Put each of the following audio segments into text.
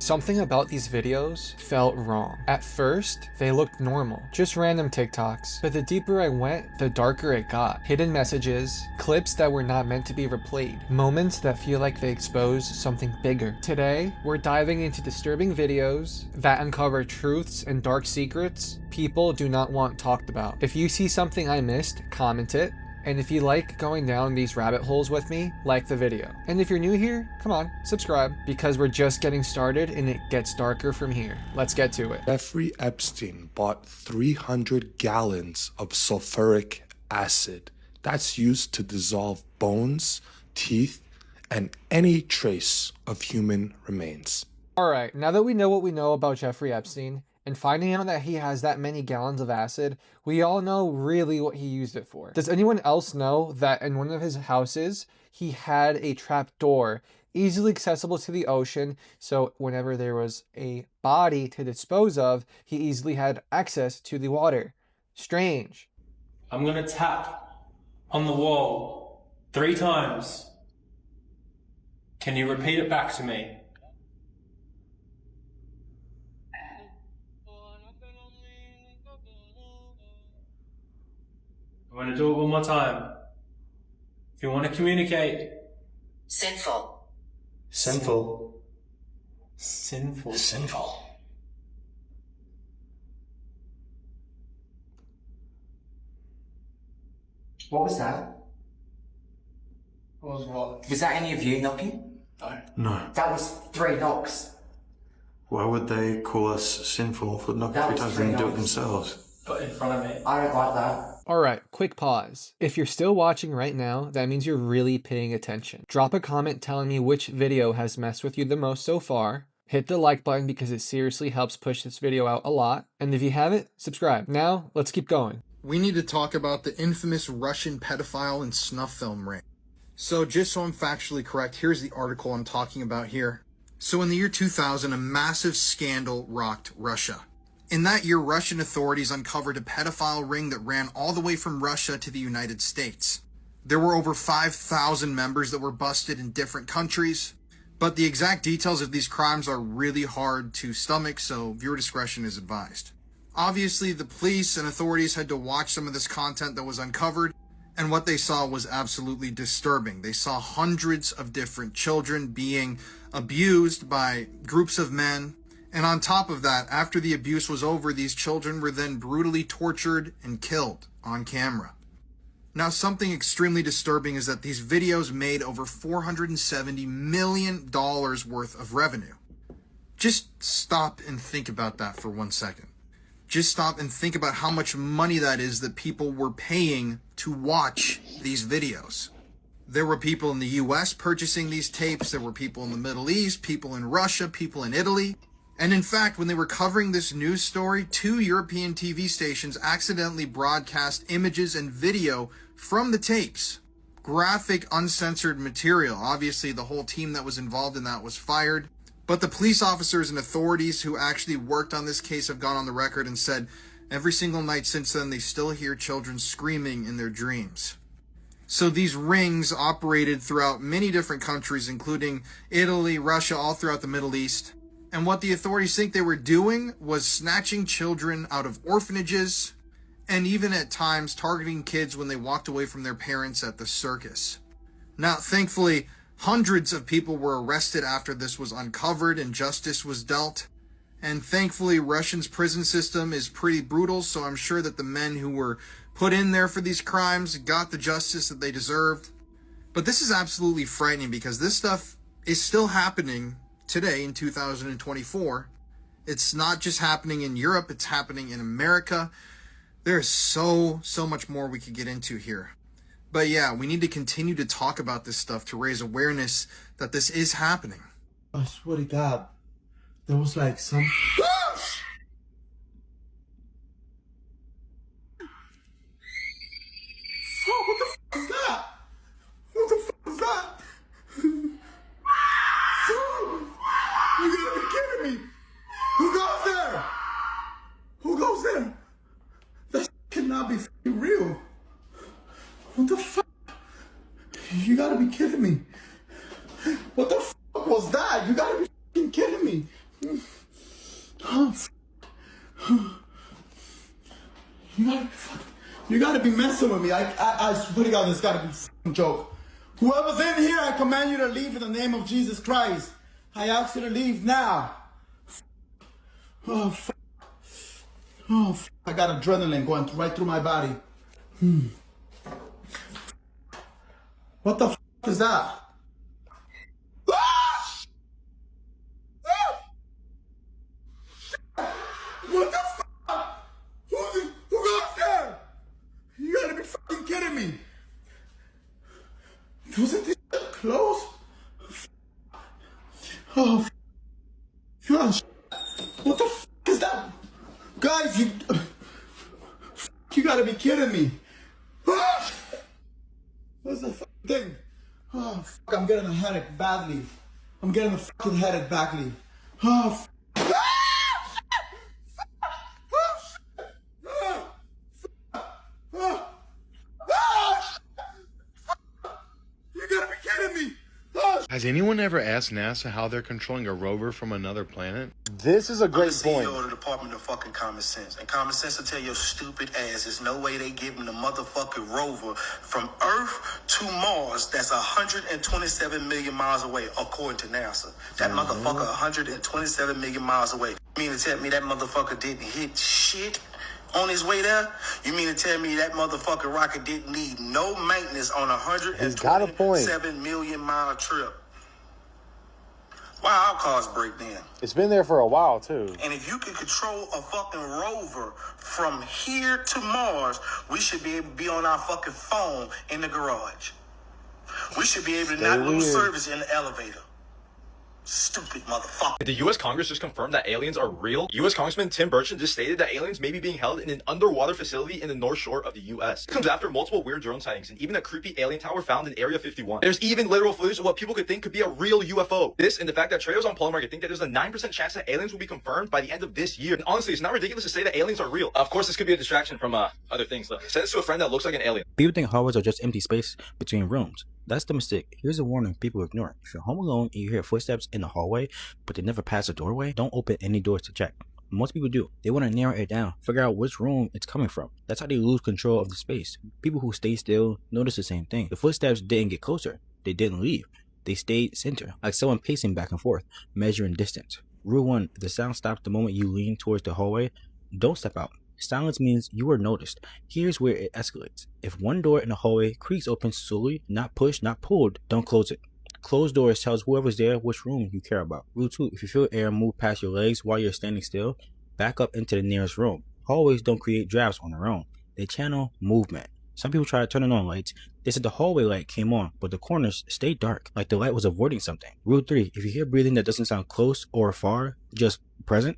Something about these videos felt wrong. At first, they looked normal, just random TikToks, but the deeper I went, the darker it got. Hidden messages, clips that were not meant to be replayed, moments that feel like they expose something bigger. Today, we're diving into disturbing videos that uncover truths and dark secrets people do not want talked about. If you see something I missed, comment it. And if you like going down these rabbit holes with me, like the video. And if you're new here, come on, subscribe, because we're just getting started and it gets darker from here. Let's get to it. Jeffrey Epstein bought 300 gallons of sulfuric acid. That's used to dissolve bones, teeth, and any trace of human remains. All right, now that we know what we know about Jeffrey Epstein, and finding out that he has that many gallons of acid, we all know really what he used it for. Does anyone else know that in one of his houses, he had a trap door easily accessible to the ocean, so whenever there was a body to dispose of, he easily had access to the water? Strange. I'm gonna tap on the wall 3 times. Can you repeat it back to me? I'm going to do it one more time. If you want to communicate. Sinful. Sinful. Sinful. Sinful. What was that? What was what? Was that any of you knocking? No. That was 3 knocks. Why would they call us sinful for knocking That 3 was times when they do it knocks. themselves? But in front of me. I don't like that. Alright, quick pause. If you're still watching right now, that means you're really paying attention. Drop a comment telling me which video has messed with you the most so far. Hit the like button because it seriously helps push this video out a lot. And if you haven't, subscribe. Now, let's keep going. We need to talk about the infamous Russian pedophile and snuff film ring. So just so I'm factually correct, here's the article I'm talking about here. So in the year 2000, a massive scandal rocked Russia. In that year, Russian authorities uncovered a pedophile ring that ran all the way from Russia to the United States. There were over 5,000 members that were busted in different countries, but the exact details of these crimes are really hard to stomach, so viewer discretion is advised. Obviously, the police and authorities had to watch some of this content that was uncovered, and what they saw was absolutely disturbing. They saw hundreds of different children being abused by groups of men. And on top of that, after the abuse was over, these children were then brutally tortured and killed on camera. Now, something extremely disturbing is that these videos made over $470 million worth of revenue. Just stop and think about that for 1 second. Just stop and think about how much money that is that people were paying to watch these videos. There were people in the US purchasing these tapes. There were people in the Middle East, people in Russia, people in Italy. And in fact, when they were covering this news story, 2 European TV stations accidentally broadcast images and video from the tapes. Graphic, uncensored material. Obviously, the whole team that was involved in that was fired. But the police officers and authorities who actually worked on this case have gone on the record and said every single night since then, they still hear children screaming in their dreams. So these rings operated throughout many different countries, including Italy, Russia, all throughout the Middle East. And what the authorities think they were doing was snatching children out of orphanages and even at times targeting kids when they walked away from their parents at the circus. Now, thankfully, hundreds of people were arrested after this was uncovered and justice was dealt. And thankfully, Russia's prison system is pretty brutal, so I'm sure that the men who were put in there for these crimes got the justice that they deserved. But this is absolutely frightening because this stuff is still happening today in 2024. It's not just happening in Europe, it's happening in America. There's so much more we could get into here. But yeah, we need to continue to talk about this stuff to raise awareness that this is happening. I swear to God, there was like some... Oh, what the f*** is that? What the f*** is that? You gotta be kidding me! Who goes there? Who goes there? That shit cannot be f***ing real. What the f***? You gotta be kidding me. What the f*** was that? You gotta be f***ing kidding me. Oh, you gotta be messing with me. I swear to God, this gotta be a f***ing joke. Whoever's in here, I command you to leave in the name of Jesus Christ. I ask you to leave now. Oh, f***. Oh, f***. I got adrenaline going right through my body. What the f*** is that? Ah! Ah! What the f***? Who goes there? You gotta be fucking kidding me. Wasn't this shit close? Oh, f***. Oh, shit. What the f*** is that? Guys, you gotta be kidding me. Ah! What's the fucking thing? Oh, fuck, I'm getting a headache badly. I'm getting a fucking headache badly. Oh, fuck. You gotta be kidding me. Has anyone ever asked NASA how they're controlling a rover from another planet? This is a great I'm the point. CEO of the Department of fucking Common Sense. And Common Sense will tell your stupid ass there's no way they giving the motherfucking rover from Earth to Mars that's 127 million miles away, according to NASA. That motherfucker 127 million miles away. You mean to tell me that motherfucker didn't hit shit on his way there? You mean to tell me that motherfucking rocket didn't need no maintenance on a He's got a point. 127 million mile trip? Why our cars break down? It's been there for a while, too. And if you can control a fucking rover from here to Mars, we should be able to be on our fucking phone in the garage. We should be able to not lose service in the elevator. Stupid motherfucker. The U.S. Congress just confirmed that aliens are real. U.S. Congressman Tim Burchett just stated that aliens may be being held in an underwater facility in the North Shore of the U.S. This comes after multiple weird drone sightings and even a creepy alien tower found in Area 51. There's even literal footage of what people could think could be a real UFO. This and the fact that traders on Polymarket think that there's a 9% chance that aliens will be confirmed by the end of this year. And honestly, it's not ridiculous to say that aliens are real. Of course, this could be a distraction from other things. Look, send this to a friend that looks like an alien. People think hallways are just empty space between rooms. That's the mistake. Here's a warning people ignore. If you're home alone and you hear footsteps in the hallway, but they never pass a doorway, don't open any doors to check. Most people do. They want to narrow it down, figure out which room it's coming from. That's how they lose control of the space. People who stay still notice the same thing. The footsteps didn't get closer. They didn't leave. They stayed center, like someone pacing back and forth, measuring distance. Rule 1, if the sound stops the moment you lean towards the hallway, don't step out. Silence means you were noticed. Here's where it escalates. If one door in the hallway creaks open slowly, not pushed, not pulled, don't close it. Closed doors tells whoever's there which room you care about. Rule 2, if you feel air move past your legs while you're standing still, back up into the nearest room. Hallways don't create drafts on their own. They channel movement. Some people try turning on lights. They said the hallway light came on, but the corners stayed dark, like the light was avoiding something. Rule 3, if you hear breathing that doesn't sound close or far, just present,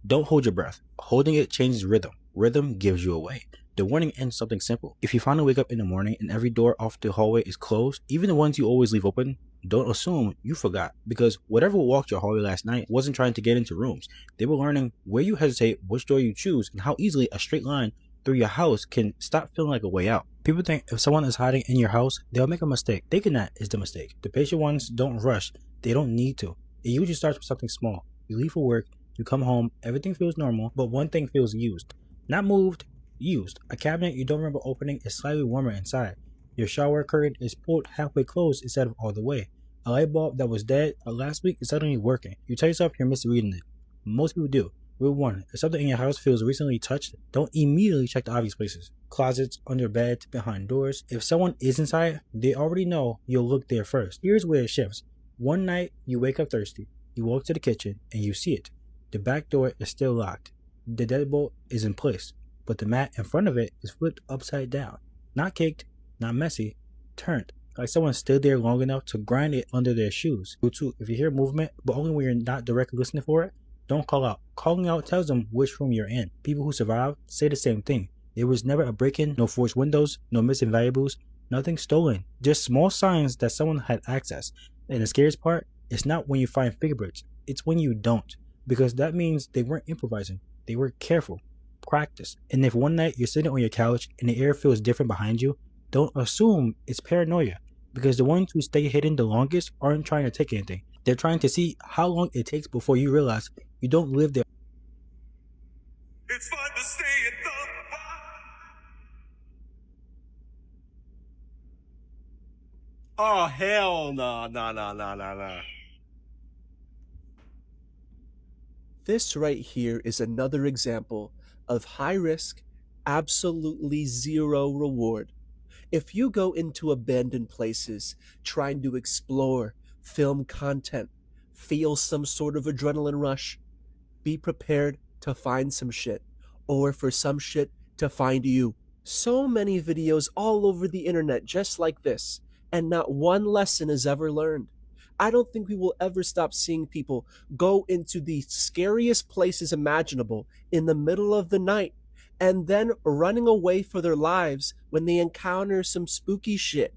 don't hold your breath. Holding it changes rhythm. Rhythm gives you away. The warning ends something simple. If you finally wake up in the morning and every door off the hallway is closed, even the ones you always leave open, don't assume you forgot, because whatever walked your hallway last night wasn't trying to get into rooms. They were learning where you hesitate, which door you choose, and how easily a straight line through your house can stop feeling like a way out. People think if someone is hiding in your house, they'll make a mistake. Thinking that is the mistake. The patient ones don't rush. They don't need to. It usually starts with something small. You leave for work, you come home, everything feels normal, but one thing feels used. Not moved, used. A cabinet you don't remember opening is slightly warmer inside. Your shower curtain is pulled halfway closed instead of all the way. A light bulb that was dead last week is suddenly working. You tell yourself you're misreading it. Most people do. Rule 1, if something in your house feels recently touched, don't immediately check the obvious places. Closets, under beds, behind doors. If someone is inside, they already know you'll look there first. Here's where it shifts. One night, you wake up thirsty. You walk to the kitchen and you see it. The back door is still locked. The deadbolt is in place, but the mat in front of it is flipped upside down. Not kicked, not messy, turned. Like someone stood there long enough to grind it under their shoes. Rule 2, if you hear movement, but only when you're not directly listening for it, don't call out. Calling out tells them which room you're in. People who survived say the same thing. There was never a break-in, no forced windows, no missing valuables, nothing stolen. Just small signs that someone had access. And the scariest part, it's not when you find fingerprints, it's when you don't. Because that means they weren't improvising. They were careful. Practice. And if one night you're sitting on your couch and the air feels different behind you, don't assume it's paranoia. Because the ones who stay hidden the longest aren't trying to take anything. They're trying to see how long it takes before you realize you don't live there. It's fun to stay at the Oh, hell no, no. This right here is another example of high risk, absolutely zero reward. If you go into abandoned places trying to explore, film content, feel some sort of adrenaline rush, be prepared to find some shit, or for some shit to find you. So many videos all over the internet just like this, and not one lesson is ever learned. I don't think we will ever stop seeing people go into the scariest places imaginable in the middle of the night and then running away for their lives when they encounter some spooky shit.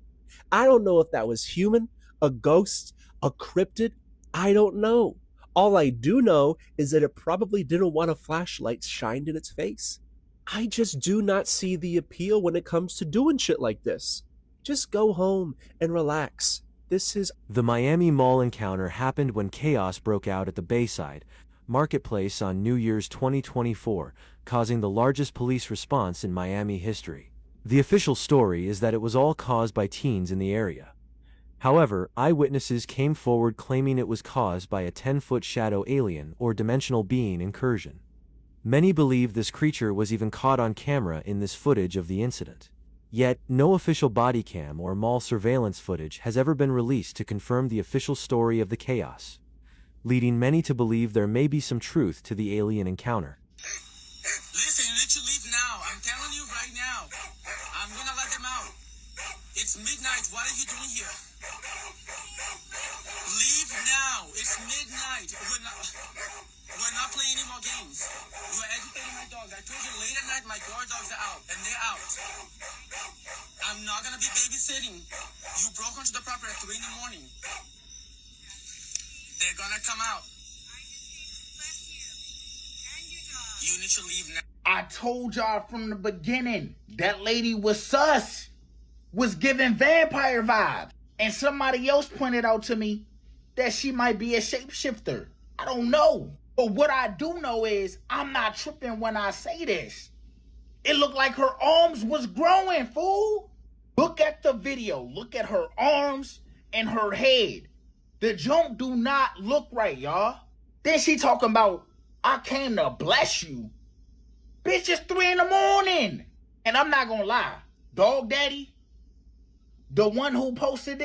I don't know if that was human, a ghost, a cryptid. I don't know. All I do know is that it probably didn't want a flashlight shined in its face. I just do not see the appeal when it comes to doing shit like this. Just go home and relax. This is... The Miami Mall encounter happened when chaos broke out at the Bayside Marketplace on New Year's 2024, causing the largest police response in Miami history. The official story is that it was all caused by teens in the area. However, eyewitnesses came forward claiming it was caused by a 10-foot shadow alien or dimensional being incursion. Many believe this creature was even caught on camera in this footage of the incident. Yet, no official body cam or mall surveillance footage has ever been released to confirm the official story of the chaos, leading many to believe there may be some truth to the alien encounter. Listen, you need to leave now. I'm telling you right now. I'm gonna let them out. It's midnight. What are you doing here? Leave now. It's midnight. We're not playing any more games. You are educating my dogs. I told you late at night my guard dogs are out, and they're out. I'm not gonna be babysitting. You broke onto the property at 3 in the morning. They're gonna come out. You need to leave now. I told y'all from the beginning, that lady was sus, was giving vampire vibes. And somebody else pointed out to me that she might be a shapeshifter. I don't know. But what I do know is I'm not tripping when I say this. It looked like her arms was growing, fool. Look at the video. Look at her arms and her head. The junk do not look right, y'all. Then she talking about, I came to bless you. Bitch, it's 3 in the morning. And I'm not gonna lie. Dog Daddy, the one who posted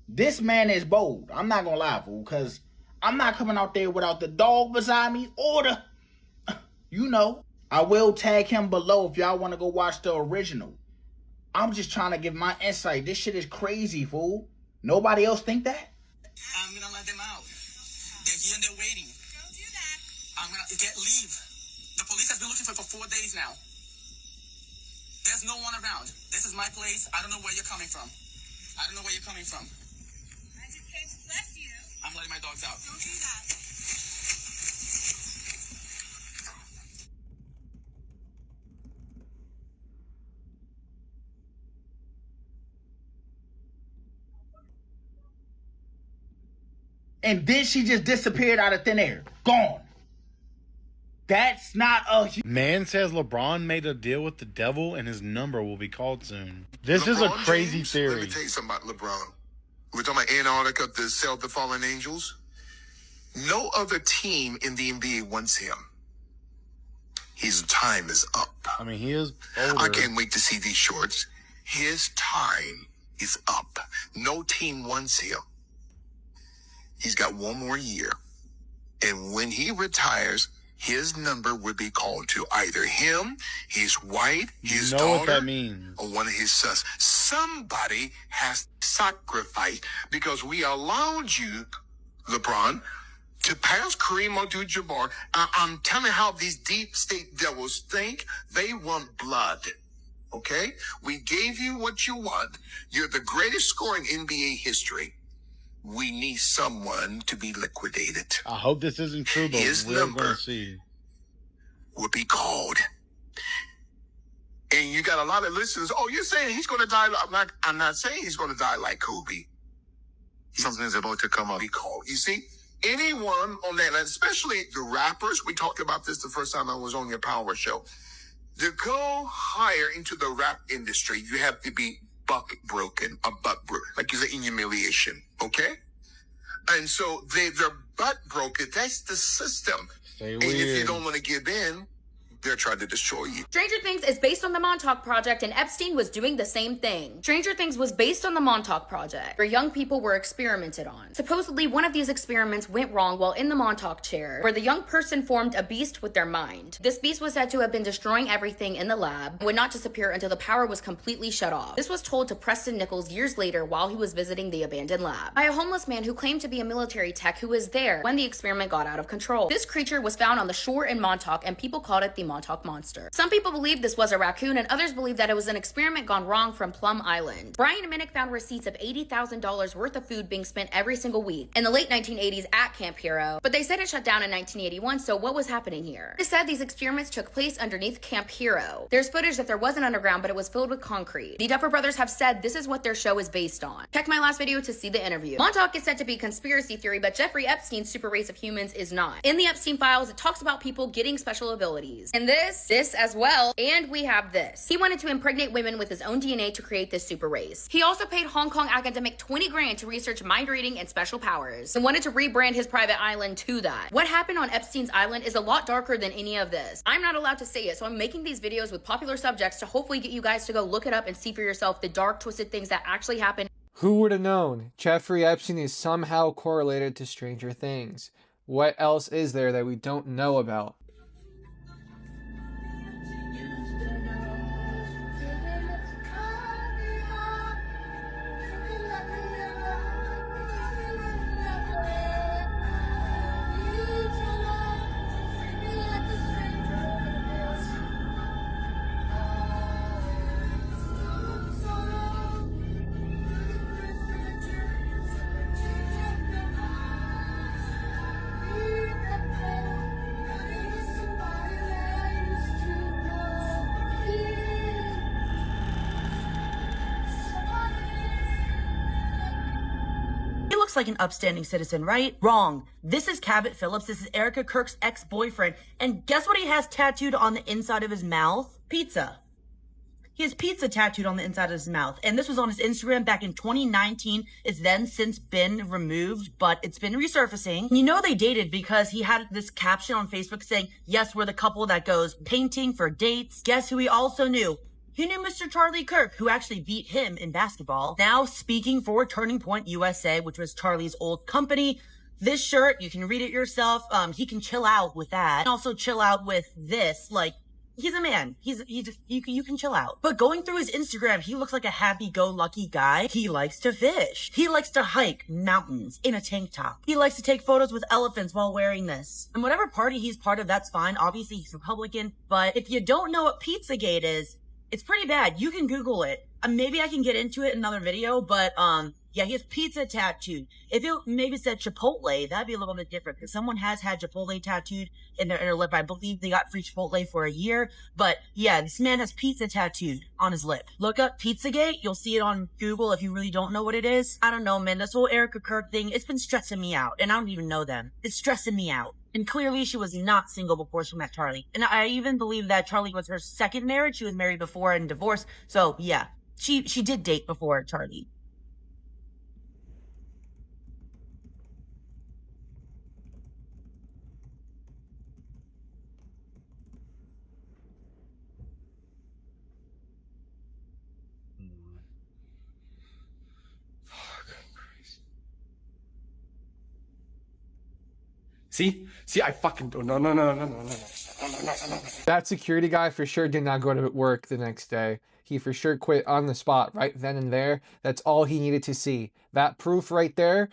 this man is bold. I'm not gonna lie, fool, because I'm not coming out there without the dog beside me or the, you know. I will tag him below if y'all want to go watch the original. I'm just trying to give my insight. This shit is crazy, fool. Nobody else think that? I'm gonna let them out. They're here and they're waiting. Don't do that. I'm gonna leave. The police has been looking for it for 4 days now. There's no one around. This is my place. I don't know where you're coming from. I don't know where you're coming from. I just came to bless you. I'm letting my dogs out. Don't do that. And then she just disappeared out of thin air. Gone. That's not a... Man says LeBron made a deal with the devil and his number will be called soon. This is a crazy theory. Let me tell you something about LeBron. We're talking about Antarctica to sell the fallen angels. No other team in the NBA wants him. His time is up. I mean, he is older. I can't wait to see these shorts. His time is up. No team wants him. He's got 1 more year. And when he retires, his number will be called to either him, his wife, his You know what daughter, that means. or one of his sons. Somebody has sacrificed because we allowed you, LeBron, to pass Kareem Abdul-Jabbar. I'm telling you how these deep state devils think. They want blood. Okay? We gave you what you want. You're the greatest scorer in NBA history. We need someone to be liquidated. I hope this isn't true, but His we're number going to see. will be called. And you got a lot of listeners. Oh, you're saying he's going to die? I'm not saying he's going to die like Kobe. Something's about to come up. You see, anyone on that, especially the rappers, we talked about this the first time I was on your power show. To go higher into the rap industry, you have to be butt broken, like you say, in humiliation, okay? And so they're butt broken. That's the system. And if you don't want to give in, they're trying to destroy you. Stranger Things is based on the Montauk Project, and Epstein was doing the same thing. Stranger Things was based on the Montauk Project, where young people were experimented on. Supposedly, one of these experiments went wrong while in the Montauk chair, where the young person formed a beast with their mind. This beast was said to have been destroying everything in the lab and would not disappear until the power was completely shut off. This was told to Preston Nichols years later while he was visiting the abandoned lab by a homeless man who claimed to be a military tech who was there when the experiment got out of control. This creature was found on the shore in Montauk, and people called it the Montauk Monster. Some people believe this was a raccoon, and others believe that it was an experiment gone wrong from Plum Island. Brian Minnick found receipts of $80,000 worth of food being spent every single week in the late 1980s at Camp Hero, but they said it shut down in 1981, so what was happening here? They said these experiments took place underneath Camp Hero. There's footage that there wasn't underground, but it was filled with concrete. The Duffer Brothers have said this is what their show is based on. Check my last video to see the interview. Montauk is said to be conspiracy theory, but Jeffrey Epstein's super race of humans is not. In the Epstein files, it talks about people getting special abilities. And this as well, and we have this. He wanted to impregnate women with his own DNA to create this super race. He also paid Hong Kong academic 20 grand to research mind reading and special powers, and wanted to rebrand his private island to that. What happened on Epstein's island is a lot darker than any of this. I'm not allowed to say it, so I'm making these videos with popular subjects to hopefully get you guys to go look it up and see for yourself the dark, twisted things that actually happened. Who would have known? Jeffrey Epstein is somehow correlated to Stranger Things. What else is there that we don't know about? Like an upstanding citizen, right? Wrong. This is Cabot Phillips. This is Erica Kirk's ex-boyfriend. And guess what he has tattooed on the inside of his mouth? Pizza. He has pizza tattooed on the inside of his mouth. And this was on his Instagram back in 2019. It's then since been removed, but it's been resurfacing. You know they dated because he had this caption on Facebook saying, yes, we're the couple that goes painting for dates. Guess who he also knew? He knew Mr. Charlie Kirk, who actually beat him in basketball. Now speaking for Turning Point USA, which was Charlie's old company. This shirt, you can read it yourself. He can chill out with that. And also chill out with this. Like, he's a man. You can chill out. But going through his Instagram, he looks like a happy-go-lucky guy. He likes to fish. He likes to hike mountains in a tank top. He likes to take photos with elephants while wearing this. And whatever party he's part of, that's fine. Obviously, he's Republican. But if you don't know what Pizzagate is, it's pretty bad. You can Google it. Maybe I can get into it in another video, but yeah, he has pizza tattooed. If it maybe said Chipotle, that'd be a little bit different because someone has had Chipotle tattooed in their inner lip. I believe they got free Chipotle for a year, but yeah, this man has pizza tattooed on his lip. Look up Pizzagate. You'll see it on Google if you really don't know what it is. I don't know, man. This whole Erica Kirk thing, it's been stressing me out, and I don't even know them. It's stressing me out. And clearly she was not single before she met Charlie. And I even believe that Charlie was her second marriage. She was married before and divorced. So yeah, she did date before Charlie. See, I fucking don't. No. That security guy for sure did not go to work the next day. He for sure quit on the spot right then and there. That's all he needed to see. That proof right there,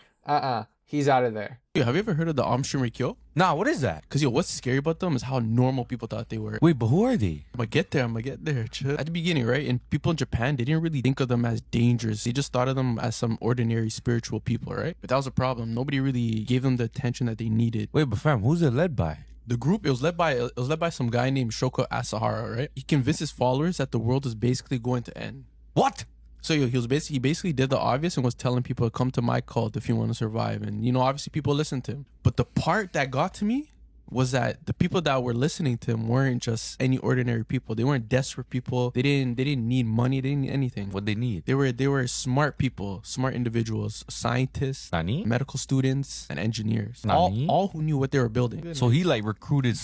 he's out of there. Yo, have you ever heard of the Amshimrikyo? Nah, what is that? Cause yo, what's scary about them is how normal people thought they were. Wait, but who are they? I'm gonna get there. Chill. At the beginning, right? And people in Japan, they didn't really think of them as dangerous. They just thought of them as some ordinary spiritual people, right? But that was a problem. Nobody really gave them the attention that they needed. Wait, but fam, who's it led by? The group, it was led by some guy named Shoko Asahara, right? He convinced his followers that the world is basically going to end. What? So yo, he basically did the obvious and was telling people to come to my cult if you want to survive. And you know, obviously people listened to him. But the part that got to me was that the people that were listening to him weren't just any ordinary people. They weren't desperate people. They didn't need money. They didn't need anything. What they need? They were smart people, smart individuals, scientists, Nani? medical students, and engineers. Nani? All who knew what they were building. So he like recruited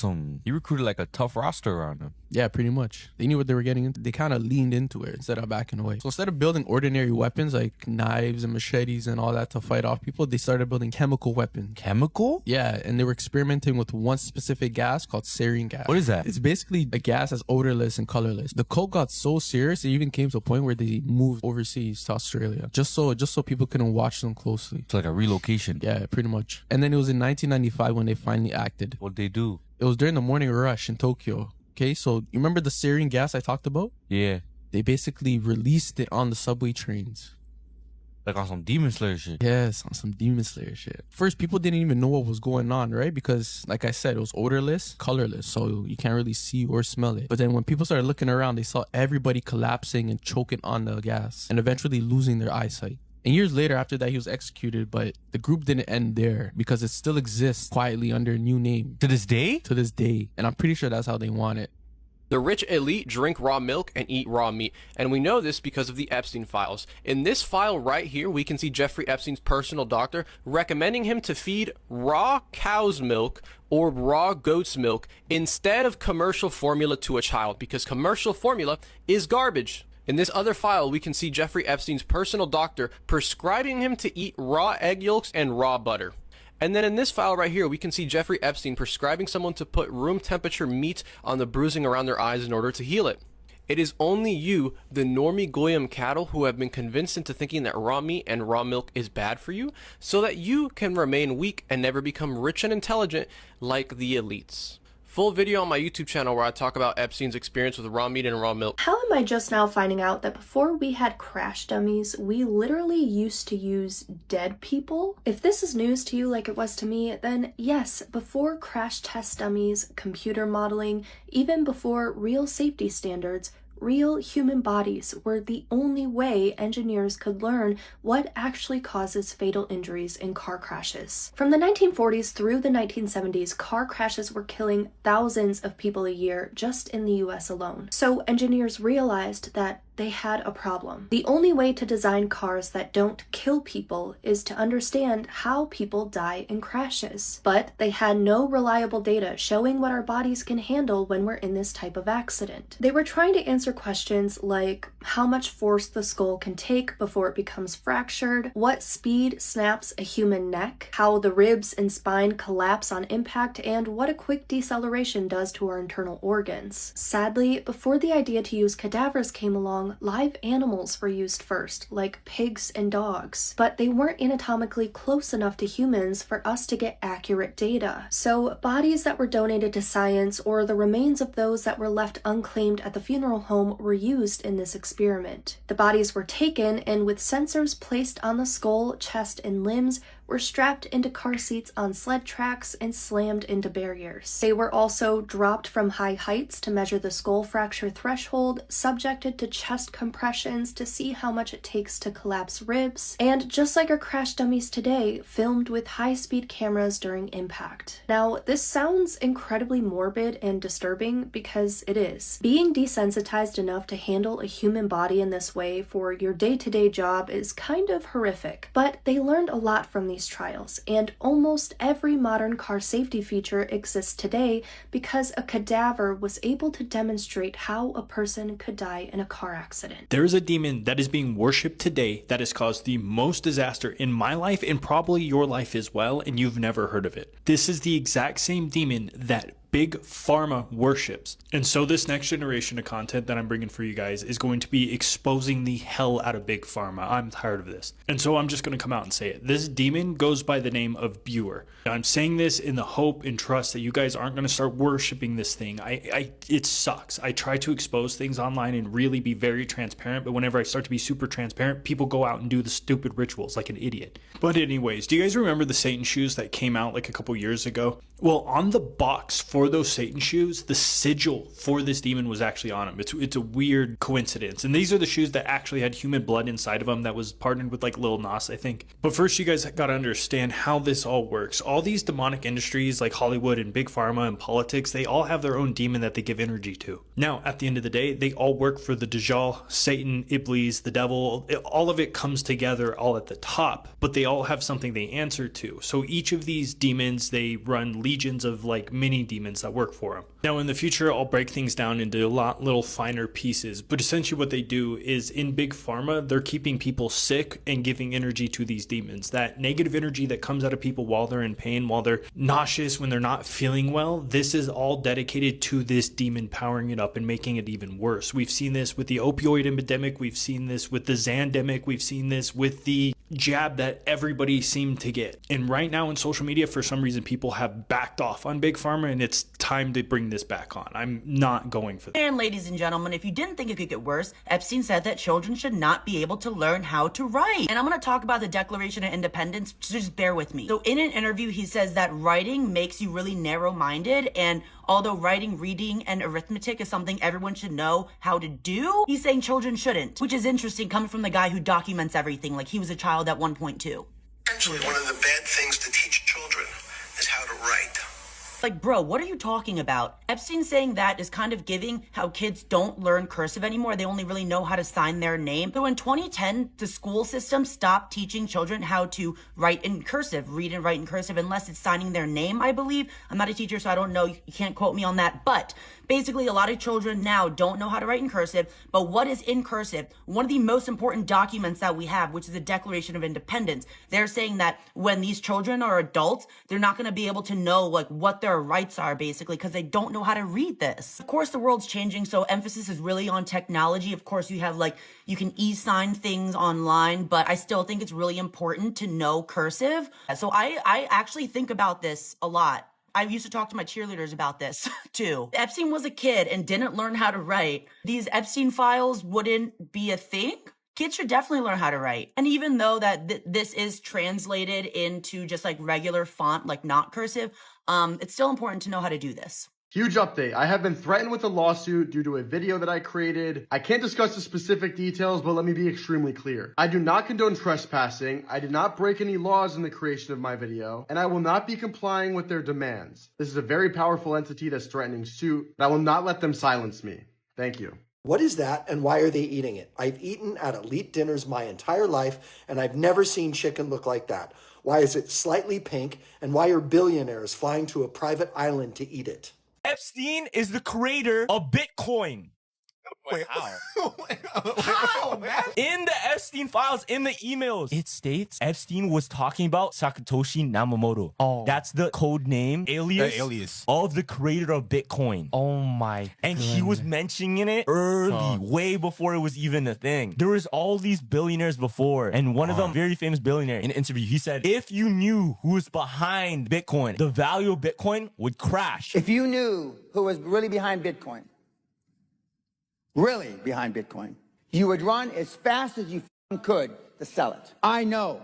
like a tough roster around him. Yeah, pretty much. They knew what they were getting into. They kind of leaned into it instead of backing away. So instead of building ordinary weapons like knives and machetes and all that to fight off people, they started building chemical weapons. Chemical? Yeah, and they were experimenting with one specific gas called sarin gas. What is that? It's basically a gas that's odorless and colorless. The cult got so serious it even came to a point where they moved overseas to Australia just so people couldn't watch them closely. It's like a relocation. Yeah, pretty much. And then it was in 1995 when they finally acted. What'd they do? It was during the morning rush in Tokyo. Okay, so you remember the sarin gas I talked about? Yeah. They basically released it on the subway trains. Like on some Demon Slayer shit. Yes, on some Demon Slayer shit. First, people didn't even know what was going on, right? Because, like I said, it was odorless, colorless, so you can't really see or smell it. But then when people started looking around, they saw everybody collapsing and choking on the gas and eventually losing their eyesight. And years later, after that, he was executed, but the group didn't end there because it still exists quietly under a new name. To this day? To this day. And I'm pretty sure that's how they want it. The rich elite drink raw milk and eat raw meat, and we know this because of the Epstein files. In this file right here, we can see Jeffrey Epstein's personal doctor recommending him to feed raw cow's milk or raw goat's milk instead of commercial formula to a child, because commercial formula is garbage. In this other file, we can see Jeffrey Epstein's personal doctor prescribing him to eat raw egg yolks and raw butter. And then in this file right here, we can see Jeffrey Epstein prescribing someone to put room temperature meat on the bruising around their eyes in order to heal it. It is only you, the normie goyim cattle, who have been convinced into thinking that raw meat and raw milk is bad for you, so that you can remain weak and never become rich and intelligent like the elites. Full video on my YouTube channel where I talk about Epstein's experience with raw meat and raw milk. How am I just now finding out that before we had crash dummies, we literally used to use dead people? If this is news to you like it was to me, then yes, before crash test dummies, computer modeling, even before real safety standards, real human bodies were the only way engineers could learn what actually causes fatal injuries in car crashes. From the 1940s through the 1970s, car crashes were killing thousands of people a year just in the US alone. So engineers realized that they had a problem. The only way to design cars that don't kill people is to understand how people die in crashes. But they had no reliable data showing what our bodies can handle when we're in this type of accident. They were trying to answer questions like how much force the skull can take before it becomes fractured, what speed snaps a human neck, how the ribs and spine collapse on impact, and what a quick deceleration does to our internal organs. Sadly, before the idea to use cadavers came along, live animals were used first, like pigs and dogs, but they weren't anatomically close enough to humans for us to get accurate data. So bodies that were donated to science or the remains of those that were left unclaimed at the funeral home were used in this experiment. The bodies were taken and with sensors placed on the skull, chest, and limbs were strapped into car seats on sled tracks and slammed into barriers. They were also dropped from high heights to measure the skull fracture threshold, subjected to chest compressions to see how much it takes to collapse ribs, and just like our crash dummies today, filmed with high-speed cameras during impact. Now, this sounds incredibly morbid and disturbing because it is. Being desensitized enough to handle a human body in this way for your day-to-day job is kind of horrific, but they learned a lot from these trials, and almost every modern car safety feature exists today because a cadaver was able to demonstrate how a person could die in a car accident. There is a demon that is being worshipped today that has caused the most disaster in my life and probably your life as well, and you've never heard of it. This is the exact same demon that Big Pharma worships. And so this next generation of content that I'm bringing for you guys is going to be exposing the hell out of Big Pharma. I'm tired of this. And so I'm just going to come out and say it. This demon goes by the name of Buer. I'm saying this in the hope and trust that you guys aren't going to start worshiping this thing. It sucks. I try to expose things online and really be very transparent, but whenever I start to be super transparent, people go out and do the stupid rituals like an idiot. But anyways, do you guys remember the Satan shoes that came out like a couple years ago? Well, on the box for for those Satan shoes, the sigil for this demon was actually on them. It's a weird coincidence. And these are the shoes that actually had human blood inside of them that was partnered with like Lil Nas, I think. But first, you guys got to understand how this all works. All these demonic industries like Hollywood and Big Pharma and politics, they all have their own demon that they give energy to. Now, at the end of the day, they all work for the Dajjal, Satan, Iblis, the devil. All of it comes together all at the top, but they all have something they answer to. So each of these demons, they run legions of like mini demons that work for them. Now, in the future, I'll break things down into a lot little finer pieces, but essentially what they do is in Big Pharma, they're keeping people sick and giving energy to these demons. That negative energy that comes out of people while they're in pain, while they're nauseous, when they're not feeling well, this is all dedicated to this demon powering it up and making it even worse. We've seen this with the opioid epidemic, we've seen this with the Zandemic, we've seen this with the jab that everybody seemed to get. And right now in social media, for some reason, people have backed off on Big Pharma, and it's time to bring this back on. I'm not going for that. And ladies and gentlemen, if you didn't think it could get worse, Epstein said that children should not be able to learn how to write. And I'm going to talk about the Declaration of Independence, so just bear with me. So in an interview, he says that writing makes you really narrow-minded, and although writing, reading, and arithmetic is something everyone should know how to do, he's saying children shouldn't, which is interesting coming from the guy who documents everything, like he was a child at one point too. Essentially, one of the bad things to teach children is how to write. Like, bro, what are you talking about? Epstein saying that is kind of giving how kids don't learn cursive anymore. They only really know how to sign their name. So in 2010, the school system stopped teaching children how to write in cursive, read and write in cursive, unless it's signing their name, I believe. I'm not a teacher, so I don't know. You can't quote me on that. But basically, a lot of children now don't know how to write in cursive. But what is in cursive? One of the most important documents that we have, which is the Declaration of Independence. They're saying that when these children are adults, they're not going to be able to know like what their rights are, basically, because they don't know how to read this. Of course, the world's changing, so emphasis is really on technology. Of course, you have like, you can e-sign things online, but I still think it's really important to know cursive. So I actually think about this a lot. I used to talk to my cheerleaders about this too. Epstein was a kid and didn't learn how to write. These Epstein files wouldn't be a thing. Kids should definitely learn how to write. And even though that this is translated into just like regular font, like not cursive, it's still important to know how to do this. Huge update. I have been threatened with a lawsuit due to a video that I created. I can't discuss the specific details, but let me be extremely clear. I do not condone trespassing. I did not break any laws in the creation of my video, and I will not be complying with their demands. This is a very powerful entity that's threatening suit, but I will not let them silence me. Thank you. What is that, and why are they eating it? I've eaten at elite dinners my entire life, and I've never seen chicken look like that. Why is it slightly pink, and why are billionaires flying to a private island to eat it? Epstein is the creator of Bitcoin. Wait, how? How, man? In the Epstein files, in the emails, it states Epstein was talking about Satoshi Nakamoto. Oh. That's the code name, alias of the creator of Bitcoin. Oh my And goodness. He was mentioning it early, way before it was even a thing. There was all these billionaires before, and one of them, very famous billionaire, in an interview, he said, if you knew who was behind Bitcoin, the value of Bitcoin would crash. If you knew who was really behind Bitcoin, you would run as fast as you could to sell it. I know,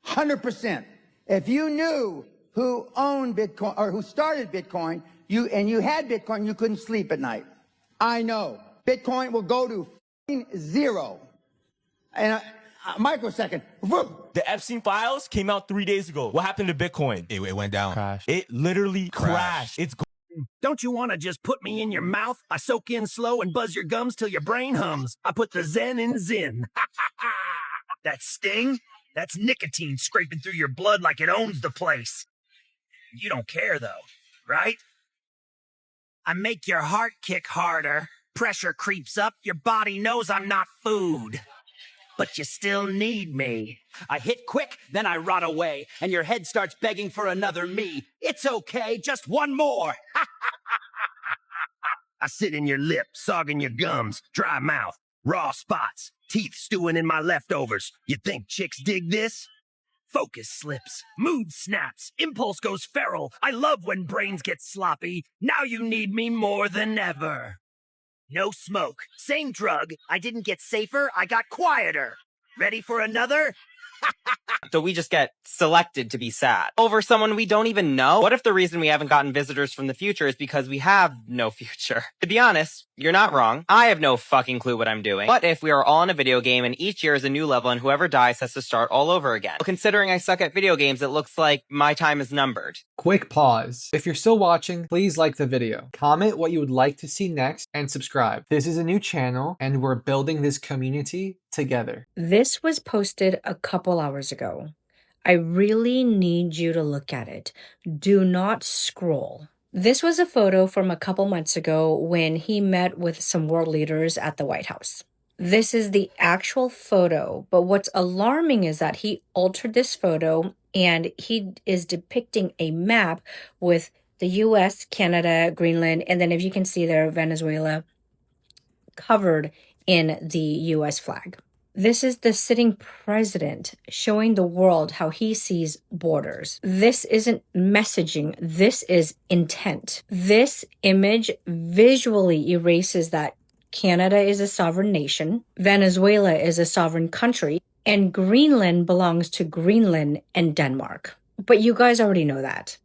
100%. If you knew who owned Bitcoin or who started Bitcoin, you had Bitcoin, you couldn't sleep at night. I know. Bitcoin will go to zero in a microsecond. The Epstein files came out 3 days ago. What happened to Bitcoin? It went down. Crashed. It literally crashed. It's Don't you want to just put me in your mouth? I soak in slow and buzz your gums till your brain hums. I put the Zen in Zin. That sting? That's nicotine scraping through your blood like it owns the place. You don't care though, right? I make your heart kick harder. Pressure creeps up. Your body knows I'm not food. But you still need me. I hit quick, then I rot away, and your head starts begging for another me. It's okay, just one more. I sit in your lip, sogging your gums, dry mouth, raw spots, teeth stewing in my leftovers. You think chicks dig this? Focus slips, mood snaps, impulse goes feral. I love when brains get sloppy. Now you need me more than ever. No smoke, same drug. I didn't get safer, I got quieter. Ready for another? So we just get selected to be sad over someone we don't even know? What if the reason we haven't gotten visitors from the future is because we have no future? To be honest, you're not wrong. I have no fucking clue what I'm doing. What if we are all in a video game and each year is a new level and whoever dies has to start all over again? Well, considering I suck at video games, it looks like my time is numbered. Quick pause. If you're still watching, please like the video, comment what you would like to see next, and subscribe. This is a new channel and we're building this community together. This was posted a couple hours ago. I really need you to look at it. Do not scroll. This was a photo from a couple months ago when he met with some world leaders at the White House. This is the actual photo, but what's alarming is that he altered this photo and he is depicting a map with the US, Canada, Greenland, and then if you can see there, Venezuela covered in the US flag. This is the sitting president showing the world how he sees borders. This isn't messaging. This is intent. This image visually erases that Canada is a sovereign nation, Venezuela is a sovereign country, and Greenland belongs to Greenland and Denmark. But you guys already know that.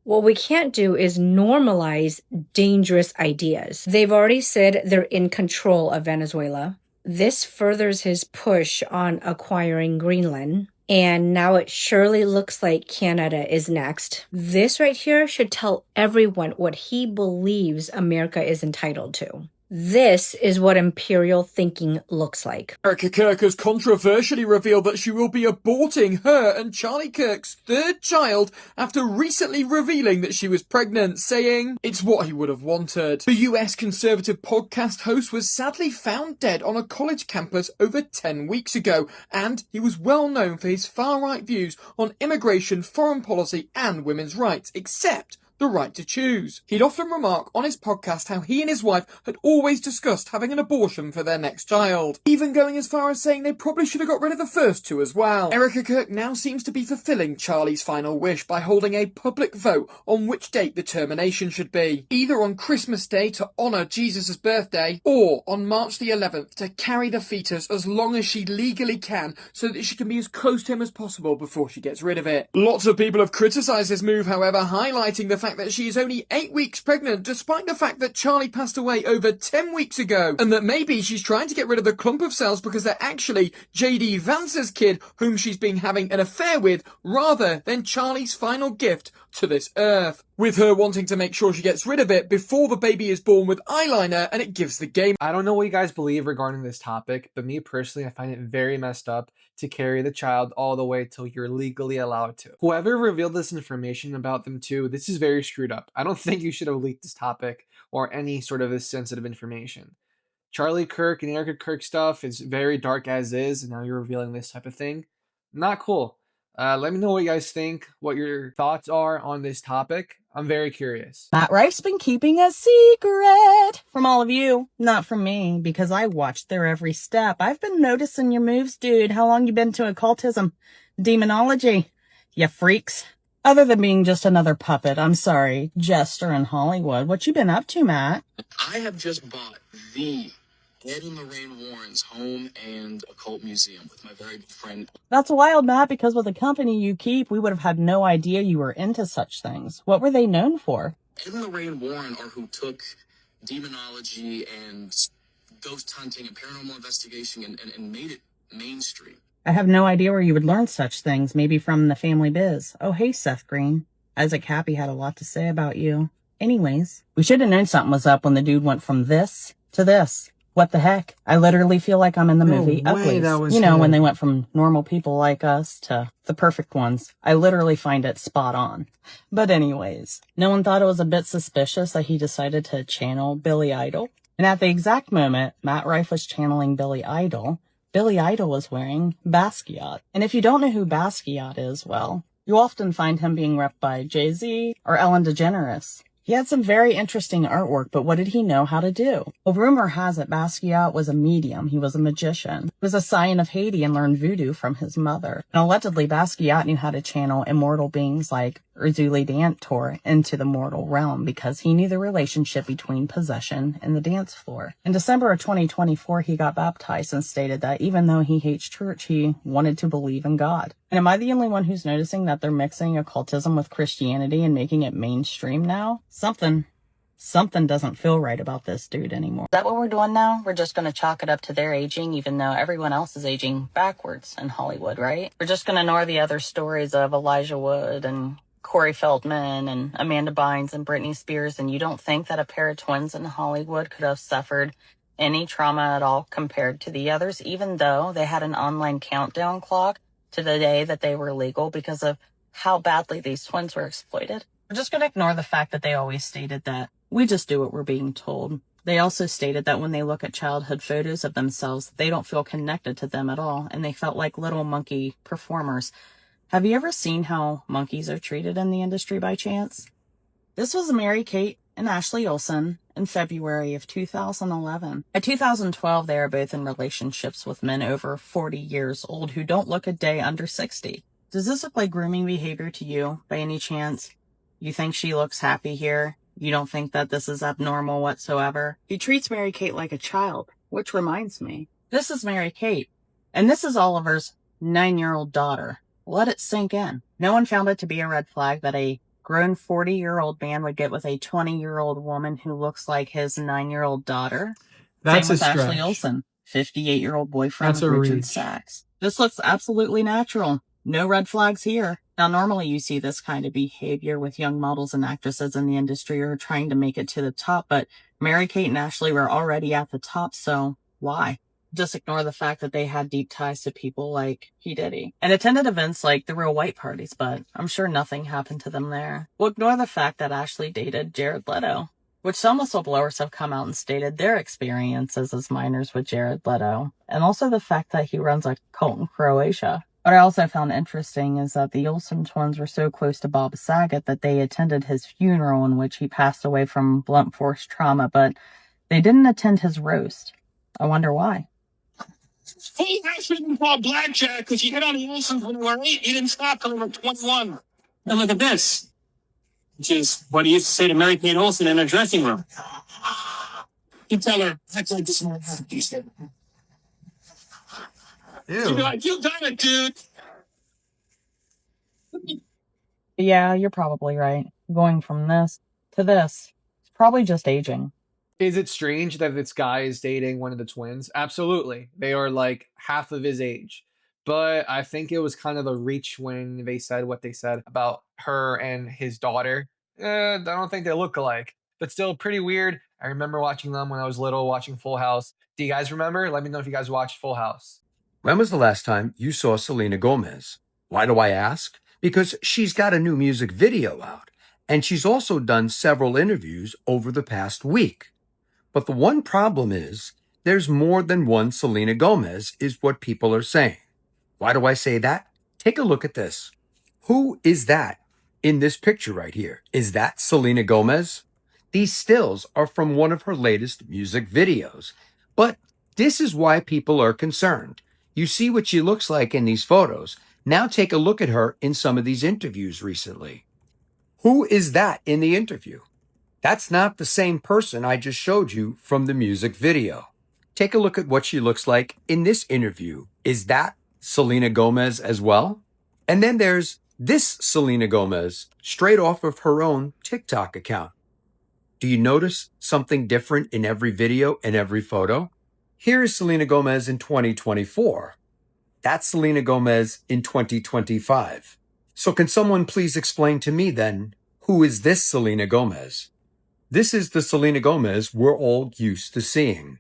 What we can't do is normalize dangerous ideas. They've already said they're in control of Venezuela. This furthers his push on acquiring Greenland. And now it surely looks like Canada is next. This right here should tell everyone what he believes America is entitled to. This is what imperial thinking looks like. Erica Kirk has controversially revealed that she will be aborting her and Charlie Kirk's third child after recently revealing that she was pregnant, saying, "It's what he would have wanted." The US conservative podcast host was sadly found dead on a college campus over 10 weeks ago, and he was well known for his far-right views on immigration, foreign policy, and women's rights, except the right to choose. He'd often remark on his podcast how he and his wife had always discussed having an abortion for their next child, even going as far as saying they probably should have got rid of the first two as well. Erica Kirk now seems to be fulfilling Charlie's final wish by holding a public vote on which date the termination should be, either on Christmas Day to honour Jesus' birthday, or on March the 11th to carry the fetus as long as she legally can so that she can be as close to him as possible before she gets rid of it. Lots of people have criticised this move, however, highlighting the fact that she is only 8 weeks pregnant, despite the fact that Charlie passed away over 10 weeks ago, and that maybe she's trying to get rid of the clump of cells because they're actually JD Vance's kid, whom she's been having an affair with, rather than Charlie's final gift to this earth, with her wanting to make sure she gets rid of it before the baby is born with eyeliner and it gives the game. I don't know what you guys believe regarding this topic, but me personally, I find it very messed up to carry the child all the way till you're legally allowed to. Whoever revealed this information about them too, this is very screwed up. I don't think you should have leaked this topic or any sort of this sensitive information. Charlie Kirk and Erica Kirk stuff is very dark as is, and now you're revealing this type of thing. Not cool. Let me know what you guys think, what your thoughts are on this topic. I'm very curious. Matt Rife's been keeping a secret from all of you, not from me, because I watched their every step. I've been noticing your moves, dude. How long you been to occultism? Demonology? You freaks. Other than being just another puppet, I'm sorry, jester in Hollywood. What you been up to, Matt? I have just bought the Ed and Lorraine Warren's home and occult museum with my very good friend. That's wild, Matt, because with the company you keep, we would have had no idea you were into such things. What were they known for? Ed and Lorraine Warren are who took demonology and ghost hunting and paranormal investigation and made it mainstream. I have no idea where you would learn such things, maybe from the family biz. Oh, hey, Seth Green. Isaac Happy had a lot to say about you. Anyways, we should have known something was up when the dude went from this to this. What the heck? I literally feel like I'm in the movie Uglies. You know, when they went from normal people like us to the perfect ones. I literally find it spot on. But anyways, no one thought it was a bit suspicious that he decided to channel Billy Idol? And at the exact moment Matt Rife was channeling Billy Idol was wearing Basquiat. And if you don't know who Basquiat is, well, you often find him being repped by Jay-Z or Ellen DeGeneres. He had some very interesting artwork, but what did he know how to do? Well, rumor has it Basquiat was a medium. He was a magician. He was a scion of Haiti and learned voodoo from his mother. And allegedly, Basquiat knew how to channel immortal beings like Urzuli Dantor into the mortal realm because he knew the relationship between possession and the dance floor. In December of 2024, he got baptized and stated that even though he hates church, he wanted to believe in God. And am I the only one who's noticing that they're mixing occultism with Christianity and making it mainstream now? Something doesn't feel right about this dude anymore. Is that what we're doing now? We're just going to chalk it up to their aging, even though everyone else is aging backwards in Hollywood, right? We're just going to ignore the other stories of Elijah Wood and Corey Feldman and Amanda Bynes and Britney Spears, and you don't think that a pair of twins in Hollywood could have suffered any trauma at all compared to the others, even though they had an online countdown clock to the day that they were legal because of how badly these twins were exploited? We're just going to ignore the fact that they always stated that we just do what we're being told. They also stated that when they look at childhood photos of themselves, they don't feel connected to them at all, and they felt like little monkey performers. Have you ever seen how monkeys are treated in the industry by chance? This was Mary-Kate and Ashley Olsen in February of 2011. By 2012, they are both in relationships with men over 40 years old who don't look a day under 60. Does this look like grooming behavior to you by any chance? You think she looks happy here? You don't think that this is abnormal whatsoever? He treats Mary-Kate like a child, which reminds me. This is Mary-Kate, and this is Oliver's 9-year-old daughter. Let it sink in. No one found it to be a red flag that a grown 40-year-old man would get with a 20-year-old woman who looks like his 9-year-old daughter. That's Same with a Ashley stretch. Olsen, 58-year-old boyfriend That's of a Richard reach. Sachs. This looks absolutely natural. No red flags here. Now, normally you see this kind of behavior with young models and actresses in the industry who are trying to make it to the top, but Mary-Kate and Ashley were already at the top, so why? Just ignore the fact that they had deep ties to people like P. Diddy and attended events like the Real White Parties, but I'm sure nothing happened to them there. We'll ignore the fact that Ashley dated Jared Leto, which some whistleblowers have come out and stated their experiences as minors with Jared Leto, and also the fact that he runs a cult in Croatia. What I also found interesting is that the Olsen twins were so close to Bob Saget that they attended his funeral in which he passed away from blunt force trauma, but they didn't attend his roast. I wonder why. Full house been called blackjack because you hit on the Olsons when they were 8. You didn't stop till they were 21. And look at this, which is what he used to say to Mary Kate Olsen in her dressing room. You tell her, that's like this one. You'd be like, you done it, dude. Yeah, you're probably right. Going from this to this, it's probably just aging. Is it strange that this guy is dating one of the twins? Absolutely. They are like half of his age. But I think it was kind of a reach when they said what they said about her and his daughter. I don't think they look alike, but still pretty weird. I remember watching them when I was little, watching Full House. Do you guys remember? Let me know if you guys watched Full House. When was the last time you saw Selena Gomez? Why do I ask? Because she's got a new music video out, and she's also done several interviews over the past week. But the one problem is, there's more than one Selena Gomez, is what people are saying. Why do I say that? Take a look at this. Who is that in this picture right here? Is that Selena Gomez? These stills are from one of her latest music videos. But this is why people are concerned. You see what she looks like in these photos. Now take a look at her in some of these interviews recently. Who is that in the interview? That's not the same person I just showed you from the music video. Take a look at what she looks like in this interview. Is that Selena Gomez as well? And then there's this Selena Gomez straight off of her own TikTok account. Do you notice something different in every video and every photo? Here is Selena Gomez in 2024. That's Selena Gomez in 2025. So can someone please explain to me then, who is this Selena Gomez? This is the Selena Gomez we're all used to seeing.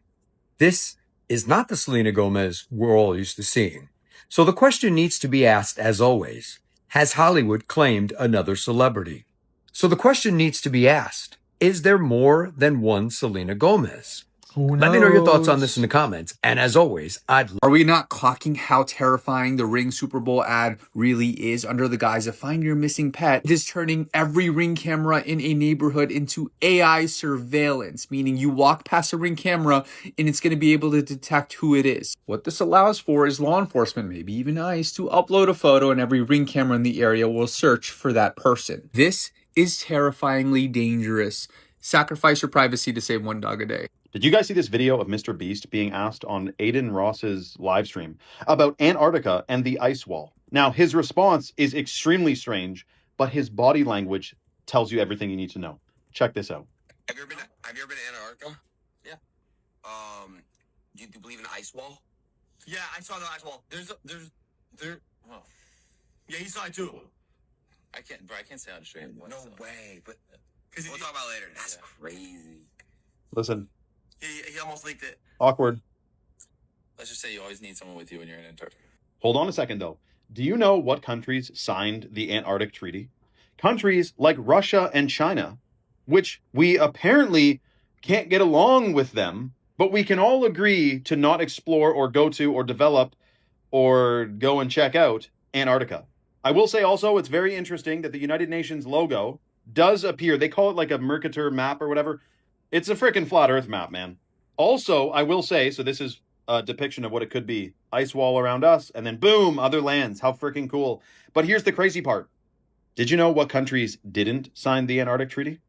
This is not the Selena Gomez we're all used to seeing. So the question needs to be asked as always, has Hollywood claimed another celebrity? So the question needs to be asked, is there more than one Selena Gomez? Let me know your thoughts on this in the comments. And as always, Are we not clocking how terrifying the Ring Super Bowl ad really is? Under the guise of find your missing pet, it is turning every Ring camera in a neighborhood into AI surveillance, meaning you walk past a Ring camera and it's going to be able to detect who it is. What this allows for is law enforcement, maybe even ICE, to upload a photo and every Ring camera in the area will search for that person. This is terrifyingly dangerous. Sacrifice your privacy to save one dog a day. Did you guys see this video of Mr. Beast being asked on Aiden Ross's live stream about Antarctica and the ice wall? Now, his response is extremely strange, but his body language tells you everything you need to know. Check this out. Have you ever been to Antarctica? Yeah. Do you believe in the ice wall? Yeah, I saw the ice wall. Oh. Yeah, he saw it too. I can't say on stream. No way, but we'll talk about it later. That's crazy. Listen. He almost leaked it. Awkward. Let's just say you always need someone with you when you're in Antarctica. Hold on a second, though. Do you know what countries signed the Antarctic Treaty? Countries like Russia and China, which we apparently can't get along with them, but we can all agree to not explore or go to or develop or go and check out Antarctica. I will say also it's very interesting that the United Nations logo does appear. They call it like a Mercator map or whatever. It's a freaking flat Earth map, man. Also, I will say, so this is a depiction of what it could be. Ice wall around us, and then boom, other lands. How freaking cool. But here's the crazy part. Did you know what countries didn't sign the Antarctic Treaty?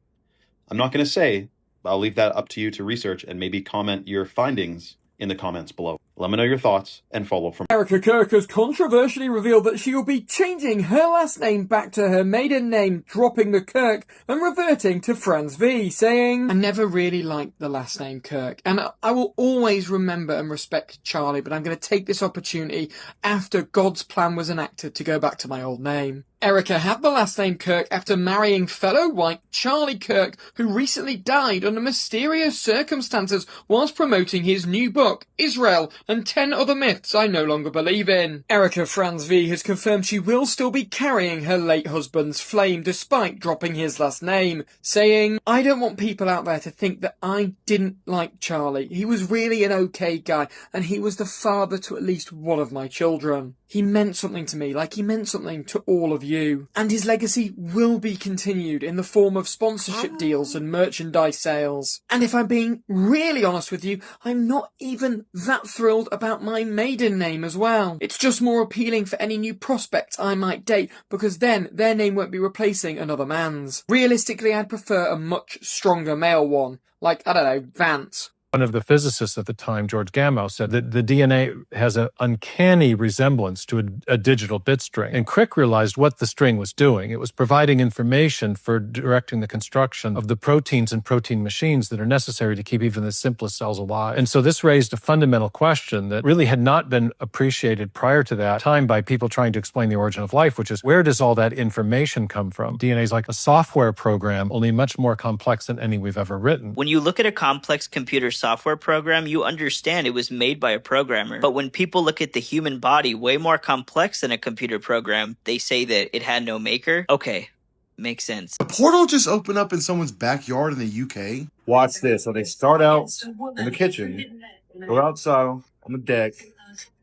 I'm not going to say, but I'll leave that up to you to research and maybe comment your findings in the comments below. Let me know your thoughts and follow from. Erica Kirk has controversially revealed that she will be changing her last name back to her maiden name, dropping the Kirk and reverting to Franz V, saying, I never really liked the last name Kirk, and I will always remember and respect Charlie, but I'm going to take this opportunity after God's plan was enacted to go back to my old name. Erica had the last name Kirk after marrying fellow white Charlie Kirk, who recently died under mysterious circumstances whilst promoting his new book, Israel and 10 Other Myths I No Longer Believe In. Erica Franz V has confirmed she will still be carrying her late husband's flame despite dropping his last name, saying, I don't want people out there to think that I didn't like Charlie. He was really an okay guy, and he was the father to at least one of my children. He meant something to me, like he meant something to all of you. And his legacy will be continued in the form of sponsorship deals and merchandise sales. And if I'm being really honest with you, I'm not even that thrilled about my maiden name as well. It's just more appealing for any new prospects I might date, because then their name won't be replacing another man's. Realistically, I'd prefer a much stronger male one, like, I don't know, Vance. One of the physicists at the time, George Gamow, said that the DNA has an uncanny resemblance to a digital bit string. And Crick realized what the string was doing. It was providing information for directing the construction of the proteins and protein machines that are necessary to keep even the simplest cells alive. And so this raised a fundamental question that really had not been appreciated prior to that time by people trying to explain the origin of life, which is, where does all that information come from? DNA is like a software program, only much more complex than any we've ever written. When you look at a complex computer software program, you understand it was made by a programmer. But when people look at the human body, way more complex than a computer program, they say that it had no maker. Okay, makes sense. A portal just opened up in someone's backyard in the UK. Watch this. So they start out in the kitchen, go outside on the deck.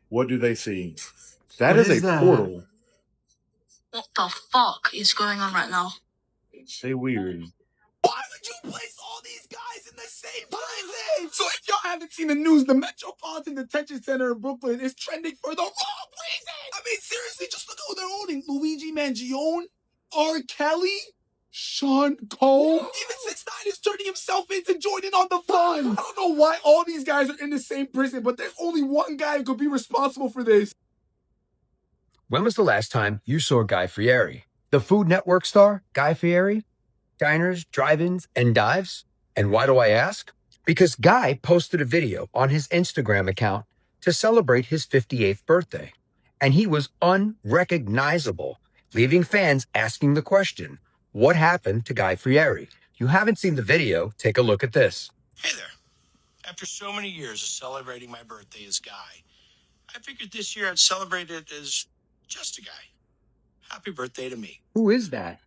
What do they see? That is a portal. What the fuck is going on right now? Stay weird. Why would you place all these guys in the same prison? So if y'all haven't seen the news, the Metropolitan Detention Center in Brooklyn is trending for the wrong reason. I mean, seriously, just look at who they're holding. Luigi Mangione, R. Kelly, Sean Cole. Even 6ix9ine is turning himself into joining on the fun. I don't know why all these guys are in the same prison, but there's only one guy who could be responsible for this. When was the last time you saw Guy Fieri? The Food Network star, Guy Fieri? Diners, drive-ins, and dives? And why do I ask? Because Guy posted a video on his Instagram account to celebrate his 58th birthday, and he was unrecognizable, leaving fans asking the question, what happened to Guy Fieri? If you haven't seen the video, take a look at this. Hey there. After so many years of celebrating my birthday as Guy, I figured this year I'd celebrate it as just a guy. Happy birthday to me. Who is that?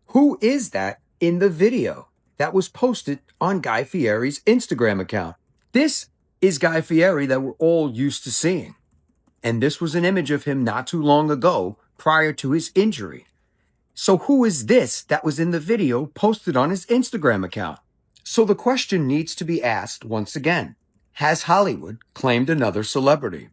Who is that in the video that was posted on Guy Fieri's Instagram account? This is Guy Fieri that we're all used to seeing. And this was an image of him not too long ago prior to his injury. So who is this that was in the video posted on his Instagram account? So the question needs to be asked once again. Has Hollywood claimed another celebrity?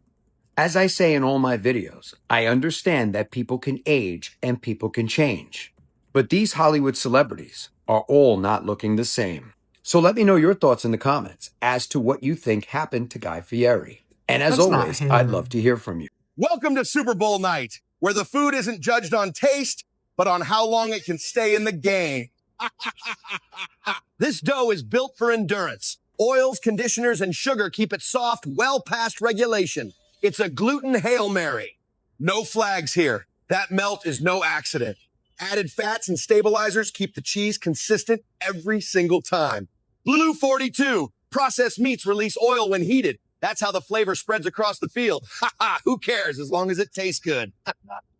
As I say in all my videos, I understand that people can age and people can change. But these Hollywood celebrities are all not looking the same. So let me know your thoughts in the comments as to what you think happened to Guy Fieri. And as That's not always, him. I'd love to hear from you. Welcome to Super Bowl night, where the food isn't judged on taste, but on how long it can stay in the game. This dough is built for endurance. Oils, conditioners, and sugar keep it soft well past regulation. It's a gluten Hail Mary. No flags here. That melt is no accident. Added fats and stabilizers keep the cheese consistent every single time. Blue 42. Processed meats release oil when heated. That's how the flavor spreads across the field. Ha ha, who cares as long as it tastes good?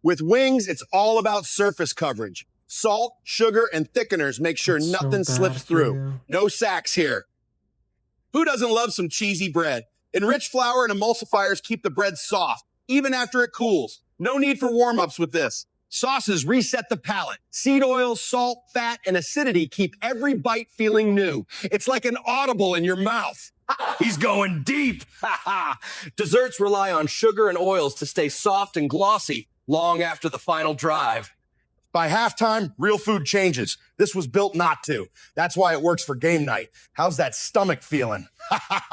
With wings, it's all about surface coverage. Salt, sugar, and thickeners make sure nothing slips through. No sacks here. Who doesn't love some cheesy bread? Enriched flour and emulsifiers keep the bread soft, even after it cools. No need for warm-ups with this. Sauces reset the palate. Seed oils, salt, fat, and acidity keep every bite feeling new. It's like an audible in your mouth. He's going deep. Desserts rely on sugar and oils to stay soft and glossy long after the final drive. By halftime, real food changes. This was built not to. That's why it works for game night. How's that stomach feeling?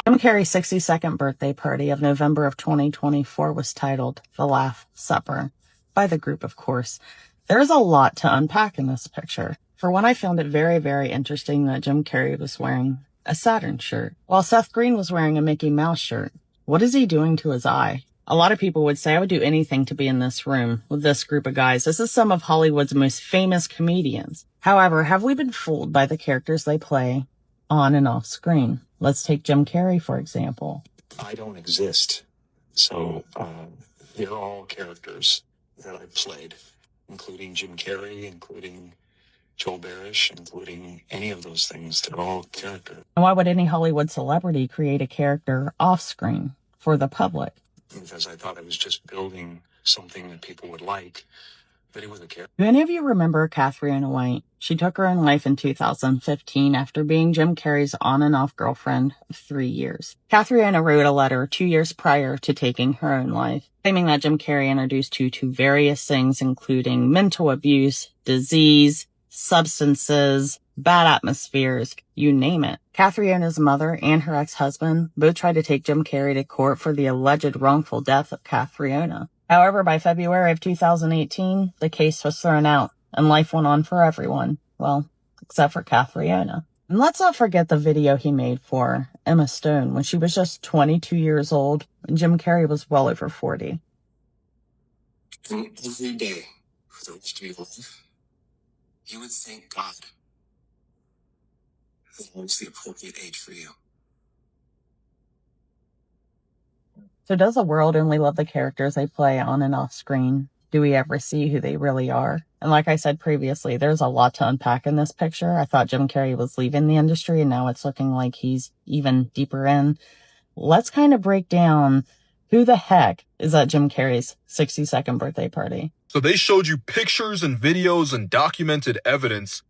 Jim Carrey's 62nd birthday party of November of 2024 was titled The Laugh Supper, by the group, of course. There's a lot to unpack in this picture. For one, I found it very, very interesting that Jim Carrey was wearing a Saturn shirt, while Seth Green was wearing a Mickey Mouse shirt. What is he doing to his eye? A lot of people would say I would do anything to be in this room with this group of guys. This is some of Hollywood's most famous comedians. However, have we been fooled by the characters they play on and off screen? Let's take Jim Carrey, for example. I don't exist. So they're all characters that I played, including Jim Carrey, including Joel Barish, including any of those things. They're all characters. And why would any Hollywood celebrity create a character off screen for the public? Because I thought I was just building something that people would like, but it was a character. Do any of you remember Katharina White? She took her own life in 2015 after being Jim Carrey's on and off girlfriend of 3 years. Katharina wrote a letter 2 years prior to taking her own life, claiming that Jim Carrey introduced her to various things, including mental abuse, disease, substances, bad atmospheres, you name it. Katharina's mother and her ex-husband both tried to take Jim Carrey to court for the alleged wrongful death of Katharina. However, by February of 2018, the case was thrown out, and life went on for everyone. Well, except for Katharina. And let's not forget the video he made for Emma Stone when she was just 22 years old, and Jim Carrey was well over 40. And every day for the rest of your life, you would thank God that it was the appropriate age for you. So does the world only love the characters they play on and off screen? Do we ever see who they really are? And like I said previously, there's a lot to unpack in this picture. I thought Jim Carrey was leaving the industry, and now it's looking like he's even deeper in. Let's kind of break down who the heck is at Jim Carrey's 62nd birthday party. So they showed you pictures and videos and documented evidence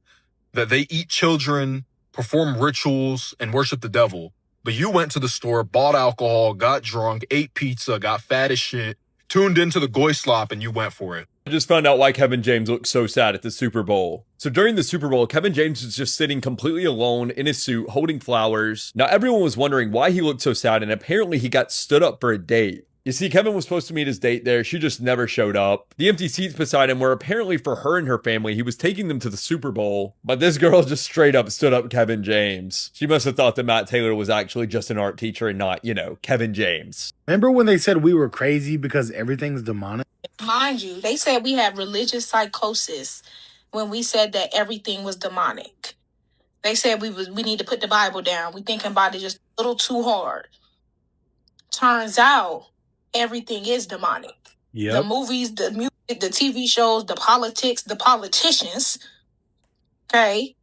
that they eat children, perform rituals, and worship the devil. But you went to the store, bought alcohol, got drunk, ate pizza, got fat as shit, tuned into the goy slop, and you went for it. I just found out why Kevin James looked so sad at the Super Bowl. So during the Super Bowl, Kevin James was just sitting completely alone in his suit, holding flowers. Now everyone was wondering why he looked so sad, and apparently he got stood up for a date. You see, Kevin was supposed to meet his date there. She just never showed up. The empty seats beside him were apparently for her and her family. He was taking them to the Super Bowl. But this girl just straight up stood up Kevin James. She must have thought that Matt Taylor was actually just an art teacher and not, you know, Kevin James. Remember when they said we were crazy because everything's demonic? Mind you, they said we had religious psychosis when we said that everything was demonic. They said we need to put the Bible down. We thinking about it just a little too hard. Turns out everything is demonic. Yep. The movies, the music, the TV shows, the politics, the politicians, okay?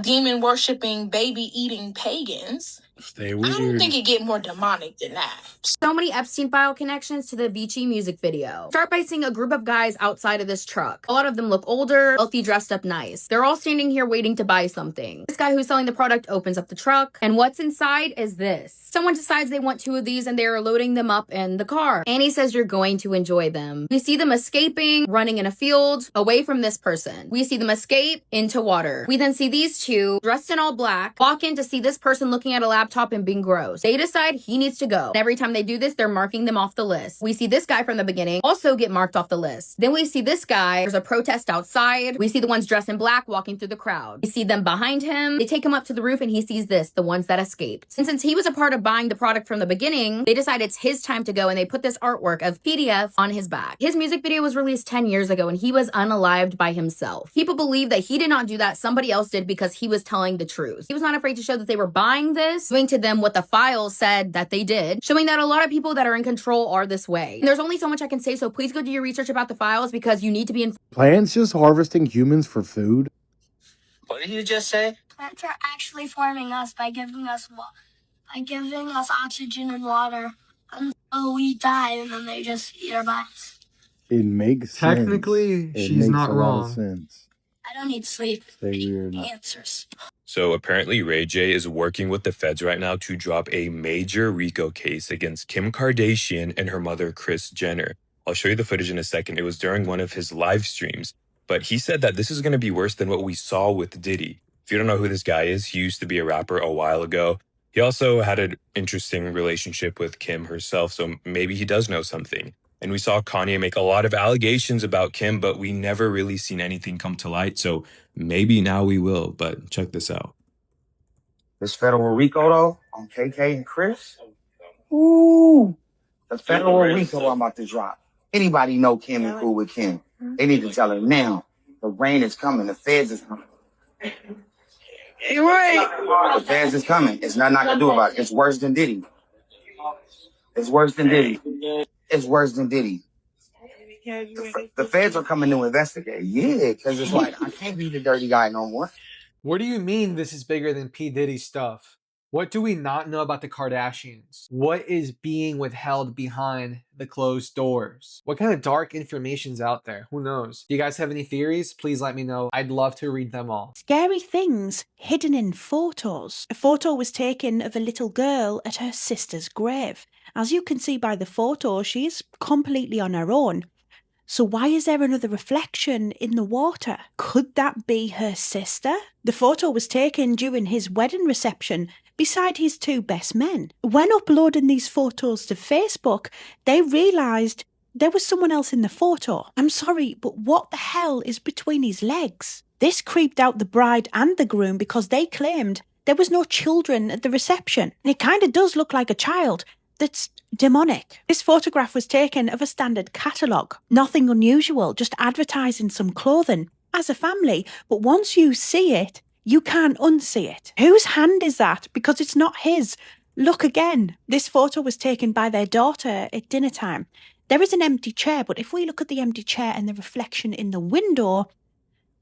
Demon worshipping, baby eating pagans. Stay I don't weird. think it get more demonic than that. So many Epstein file connections to the Avicii music video. Start by seeing a group of guys outside of this truck. A lot of them look older, wealthy, dressed up nice. They're all standing here waiting to buy something. This guy who's selling the product opens up the truck, and what's inside is this. Someone decides they want 2 of these and they are loading them up in the car. Annie says you're going to enjoy them. We see them escaping, running in a field, away from this person. We see them escape into water. We then see these 2, dressed in all black, walk in to see this person looking at a laptop and being gross. They decide he needs to go. And every time they do this, they're marking them off the list. We see this guy from the beginning also get marked off the list. Then we see this guy. There's a protest outside. We see the ones dressed in black walking through the crowd. We see them behind him. They take him up to the roof and he sees this, the ones that escaped. And since he was a part of buying the product from the beginning, they decide it's his time to go and they put this artwork of PDF on his back. His music video was released 10 years ago and he was unalived by himself. People believe that he did not do that, somebody else did because he was telling the truth. He was not afraid to show that they were buying this, doing to them what the files said that they did, showing that a lot of people that are in control are this way. And there's only so much I can say, so please go do your research about the files because you need to be in. Plants just harvesting humans for food? What did you just say? Plants are actually forming us by giving us oxygen and water until we die, and then they just eat our bodies. It makes Technically, sense. It she's makes not a lot of wrong. sense. I don't need sleep. Stay weird. Answers. So apparently Ray J is working with the feds right now to drop a major RICO case against Kim Kardashian and her mother, Kris Jenner. I'll show you the footage in a second. It was during one of his live streams, but he said that this is going to be worse than what we saw with Diddy. If you don't know who this guy is, he used to be a rapper a while ago. He also had an interesting relationship with Kim herself, so maybe he does know something. And we saw Kanye make a lot of allegations about Kim, but we never really seen anything come to light. So maybe now we will, but check this out. This federal RICO, though, on KK and Chris. Ooh. The federal RICO I'm about to drop. Anybody know Kim and cool with Kim? They need to tell her now. The rain is coming. The feds is coming. Hey, right. The feds is coming. It's nothing I can do about it. It's worse than Diddy. It's worse than Diddy. It's worse than Diddy. The feds are coming to investigate. Yeah, because it's like, I can't be the dirty guy no more. What do you mean this is bigger than P. Diddy stuff? What do we not know about the Kardashians? What is being withheld behind the closed doors? What kind of dark information's out there? Who knows? Do you guys have any theories? Please let me know. I'd love to read them all. Scary things hidden in photos. A photo was taken of a little girl at her sister's grave. As you can see by the photo, she is completely on her own. So why is there another reflection in the water? Could that be her sister? The photo was taken during his wedding reception beside his 2 best men. When uploading these photos to Facebook, they realised there was someone else in the photo. I'm sorry, but what the hell is between his legs? This creeped out the bride and the groom because they claimed there was no children at the reception. And it kind of does look like a child that's demonic. This photograph was taken of a standard catalogue. Nothing unusual, just advertising some clothing as a family. But once you see it, you can't unsee it. Whose hand is that? Because it's not his. Look again. This photo was taken by their daughter at dinner time. There is an empty chair, but if we look at the empty chair and the reflection in the window,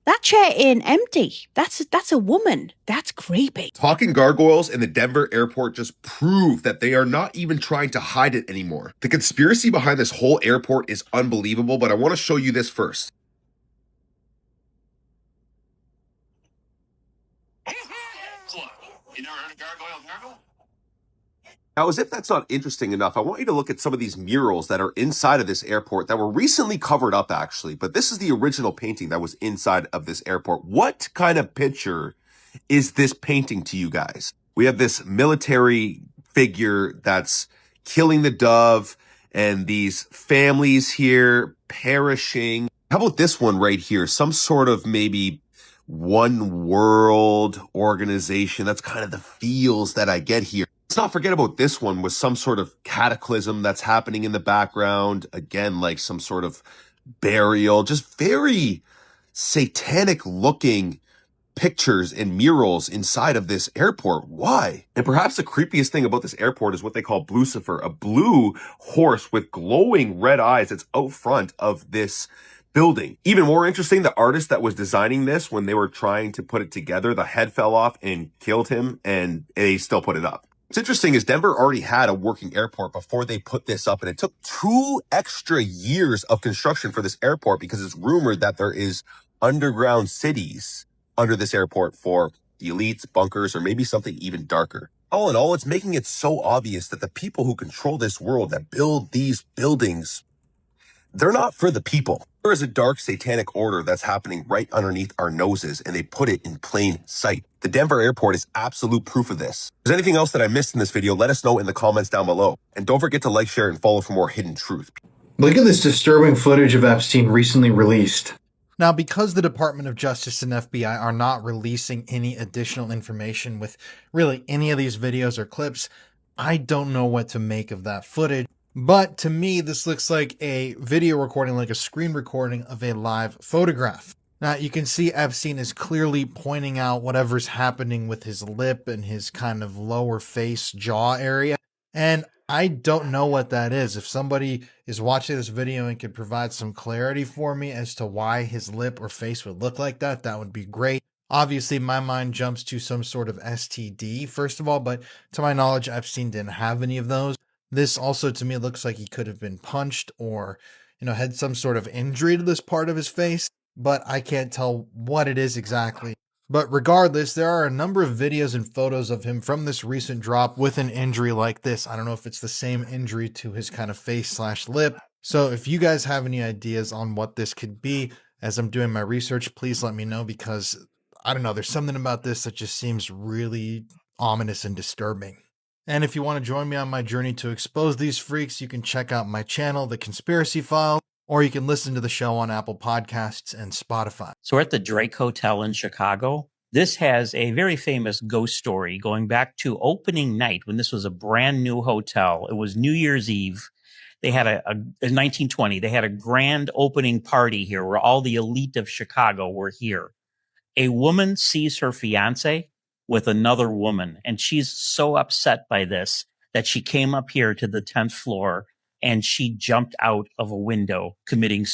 that chair ain't empty. That's a woman. That's creepy. Talking gargoyles in the Denver airport just prove that they are not even trying to hide it anymore. The conspiracy behind this whole airport is unbelievable, but I want to show you this first. You never heard of gargoyle? Now, as if that's not interesting enough, I want you to look at some of these murals that are inside of this airport that were recently covered up, actually. But this is the original painting that was inside of this airport. What kind of picture is this painting to you guys? We have this military figure that's killing the dove and these families here perishing. How about this one right here? Some sort of maybe one world organization. That's kind of the feels that I get here. Let's not forget about this one with some sort of cataclysm that's happening in the background. Again, like some sort of burial, just very satanic looking pictures and murals inside of this airport. Why? And perhaps the creepiest thing about this airport is what they call Blucifer, a blue horse with glowing red eyes that's out front of this building. Even more interesting, the artist that was designing this, when they were trying to put it together, the head fell off and killed him, and they still put it up. What's interesting is Denver already had a working airport before they put this up, and it took 2 extra years of construction for this airport because it's rumored that there is underground cities under this airport for the elites, bunkers, or maybe something even darker. All in all, it's making it so obvious that the people who control this world, that build these buildings, they're not for the people. There is a dark satanic order that's happening right underneath our noses, and they put it in plain sight. The Denver airport is absolute proof of this. If there's anything else that I missed in this video, let us know in the comments down below. And don't forget to like, share, and follow for more hidden truth. Look at this disturbing footage of Epstein recently released. Now, because the Department of Justice and FBI are not releasing any additional information with really any of these videos or clips, I don't know what to make of that footage. But to me, this looks like a video recording, like a screen recording of a live photograph. Now, you can see Epstein is clearly pointing out whatever's happening with his lip and his kind of lower face jaw area. And I don't know what that is. If somebody is watching this video and could provide some clarity for me as to why his lip or face would look like that, that would be great. Obviously, my mind jumps to some sort of STD, first of all, but to my knowledge, Epstein didn't have any of those. This also, to me, looks like he could have been punched or, had some sort of injury to this part of his face, but I can't tell what it is exactly. But regardless, there are a number of videos and photos of him from this recent drop with an injury like this. I don't know if it's the same injury to his kind of face/lip. So if you guys have any ideas on what this could be, as I'm doing my research, please let me know, because I don't know, there's something about this that just seems really ominous and disturbing. And if you want to join me on my journey to expose these freaks, you can check out my channel, The Conspiracy File, or you can listen to the show on Apple Podcasts and Spotify. So we're at the Drake Hotel in Chicago. This has a very famous ghost story going back to opening night when this was a brand new hotel. It was New Year's Eve. They had in 1920, they had a grand opening party here where all the elite of Chicago were here. A woman sees her fiance with another woman, and she's so upset by this that she came up here to the 10th floor and she jumped out of a window committing.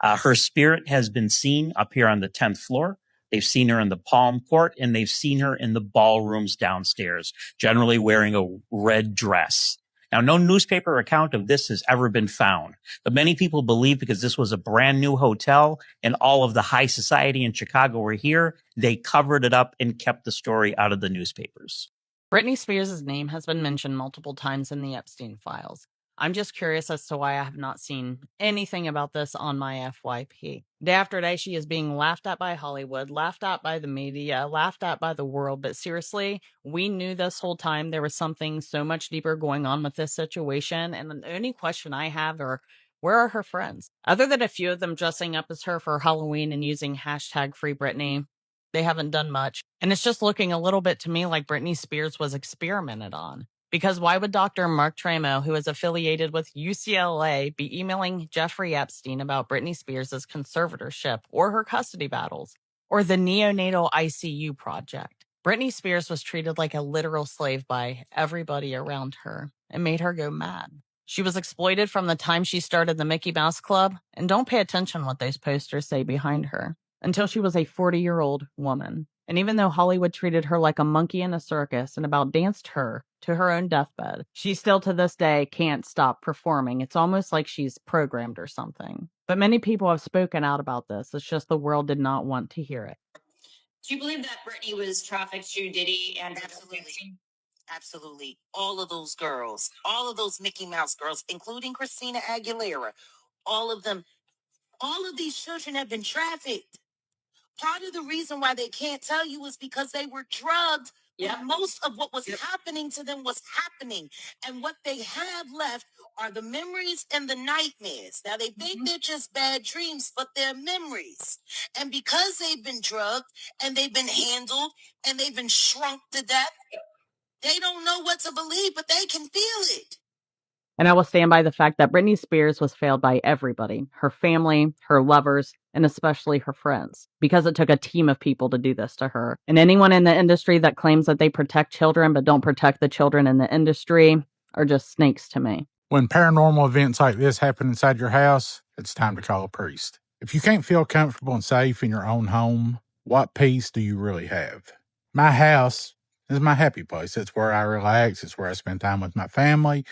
Her spirit has been seen up here on the 10th floor. They've seen her in the Palm Court, and they've seen her in the ballrooms downstairs, generally wearing a red dress. Now, no newspaper account of this has ever been found, but many people believe because this was a brand new hotel and all of the high society in Chicago were here, they covered it up and kept the story out of the newspapers. Britney Spears' name has been mentioned multiple times in the Epstein files. I'm just curious as to why I have not seen anything about this on my FYP. Day after day, she is being laughed at by Hollywood, laughed at by the media, laughed at by the world. But seriously, we knew this whole time there was something so much deeper going on with this situation. And the only question I have are, where are her friends? Other than a few of them dressing up as her for Halloween and using hashtag Free Britney, they haven't done much. And it's just looking a little bit to me like Britney Spears was experimented on. Because why would Dr. Mark Tramo, who is affiliated with UCLA, be emailing Jeffrey Epstein about Britney Spears' conservatorship or her custody battles or the neonatal ICU project? Britney Spears was treated like a literal slave by everybody around her. It made her go mad. She was exploited from the time she started the Mickey Mouse Club, and don't pay attention what those posters say behind her, until she was a 40-year-old woman. And even though Hollywood treated her like a monkey in a circus and about danced her to her own deathbed, she still to this day can't stop performing. It's almost like she's programmed or something. But many people have spoken out about this. It's just the world did not want to hear it. Do you believe that Britney was trafficked to Diddy and absolutely? Absolutely. All of those girls, all of those Mickey Mouse girls, including Christina Aguilera, all of them, all of these children have been trafficked. Part of the reason why they can't tell you is because they were drugged. Yep. And most of what was happening to them was happening. And what they have left are the memories and the nightmares. Now, they think they're just bad dreams, but they're memories. And because they've been drugged and they've been handled and they've been shrunk to death, they don't know what to believe, but they can feel it. And I will stand by the fact that Britney Spears was failed by everybody, her family, her lovers, and especially her friends, because it took a team of people to do this to her. And anyone in the industry that claims that they protect children but don't protect the children in the industry are just snakes to me. When paranormal events like this happen inside your house, it's time to call a priest. If you can't feel comfortable and safe in your own home, what peace do you really have? My house It's my happy place. It's where I relax. It's where I spend time with my family.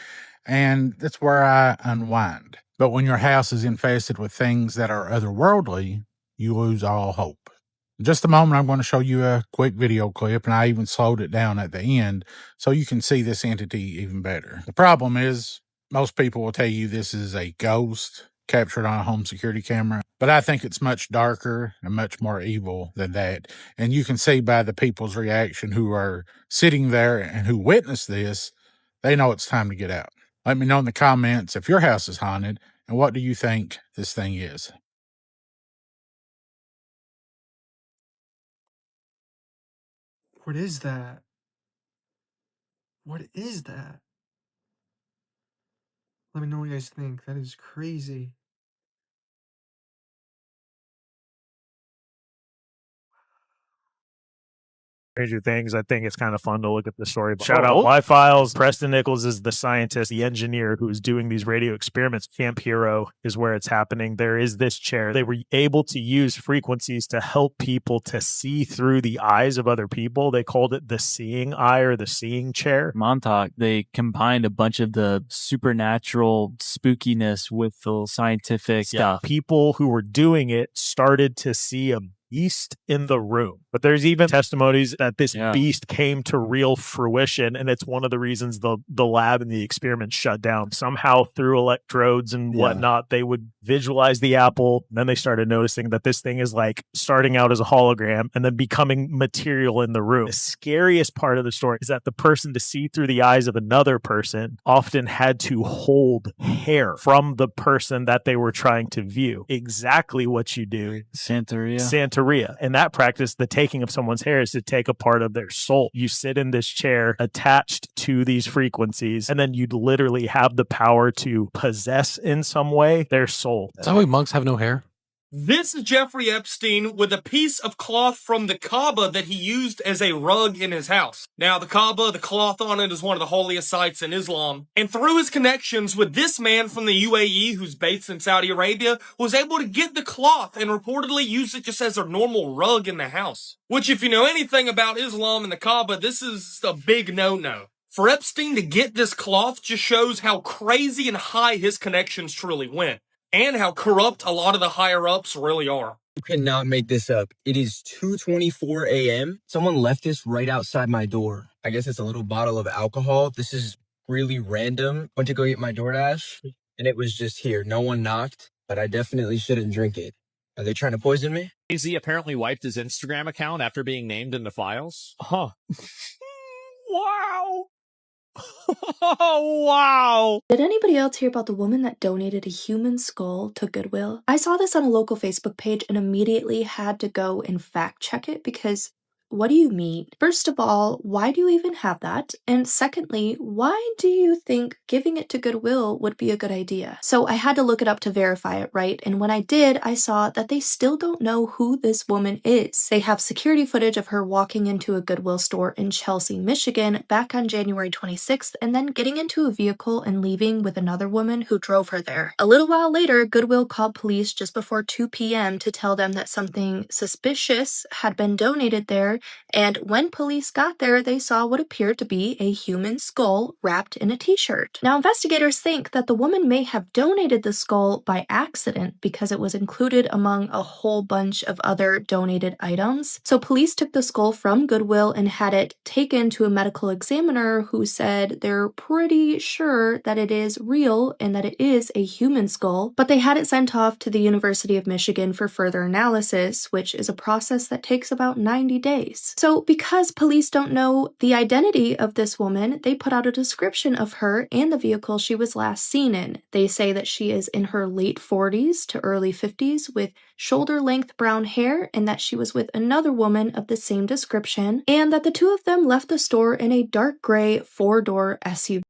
And that's where I unwind. But when your house is infested with things that are otherworldly, you lose all hope. In just a moment, I'm going to show you a quick video clip, and I even slowed it down at the end so you can see this entity even better. The problem is, most people will tell you this is a ghost captured on a home security camera, but I think it's much darker and much more evil than that. And you can see by the people's reaction who are sitting there and who witnessed this, they know it's time to get out. Let me know in the comments if your house is haunted and what do you think this thing is. What is that? What is that? Let me know what you guys think. That is crazy. Stranger Things. I think it's kind of fun to look at the story. Shout out Live Files. Preston Nichols is the scientist, the engineer who's doing these radio experiments. Camp Hero is where it's happening. There is this chair. They were able to use frequencies to help people to see through the eyes of other people. They called it the seeing eye or the seeing chair. Montauk, they combined a bunch of the supernatural spookiness with the scientific stuff. People who were doing it started to see a beast in the room. But there's even testimonies that this beast came to real fruition, and it's one of the reasons the lab and the experiment shut down. Somehow through electrodes and whatnot, they would visualize the apple. Then they started noticing that this thing is like starting out as a hologram and then becoming material in the room. The scariest part of the story is that the person, to see through the eyes of another person, often had to hold hair from the person that they were trying to view. Exactly what you do. Santeria. In that practice, the taking of someone's hair is to take a part of their soul. You sit in this chair attached to these frequencies, and then you'd literally have the power to possess in some way their soul. Is that why monks have no hair? This is Jeffrey Epstein with a piece of cloth from the Kaaba that he used as a rug in his house. Now, the Kaaba, the cloth on it, is one of the holiest sites in Islam. And through his connections with this man from the UAE, who's based in Saudi Arabia, was able to get the cloth and reportedly use it just as a normal rug in the house. Which, if you know anything about Islam and the Kaaba, this is a big no-no. For Epstein to get this cloth just shows how crazy and high his connections truly went. And how corrupt a lot of the higher-ups really are. You cannot make this up. It is 2:24 a.m. Someone left this right outside my door. I guess it's a little bottle of alcohol. This is really random. Went to go get my DoorDash, and it was just here. No one knocked, but I definitely shouldn't drink it. Are they trying to poison me? Jay-Z apparently wiped his Instagram account after being named in the files. Huh. Wow. Oh, wow. Did anybody else hear about the woman that donated a human skull to Goodwill? I saw this on a local Facebook page and immediately had to go and fact check it because what do you mean? First of all, why do you even have that? And secondly, why do you think giving it to Goodwill would be a good idea? So I had to look it up to verify it, right? And when I did, I saw that they still don't know who this woman is. They have security footage of her walking into a Goodwill store in Chelsea, Michigan back on January 26th and then getting into a vehicle and leaving with another woman who drove her there. A little while later, Goodwill called police just before 2 p.m. to tell them that something suspicious had been donated there. And when police got there, they saw what appeared to be a human skull wrapped in a t-shirt. Now, investigators think that the woman may have donated the skull by accident because it was included among a whole bunch of other donated items. So police took the skull from Goodwill and had it taken to a medical examiner who said they're pretty sure that it is real and that it is a human skull, but they had it sent off to the University of Michigan for further analysis, which is a process that takes about 90 days. So because police don't know the identity of this woman, they put out a description of her and the vehicle she was last seen in. They say that she is in her late 40s to early 50s with shoulder-length brown hair and that she was with another woman of the same description and that the two of them left the store in a dark gray 4-door SUV.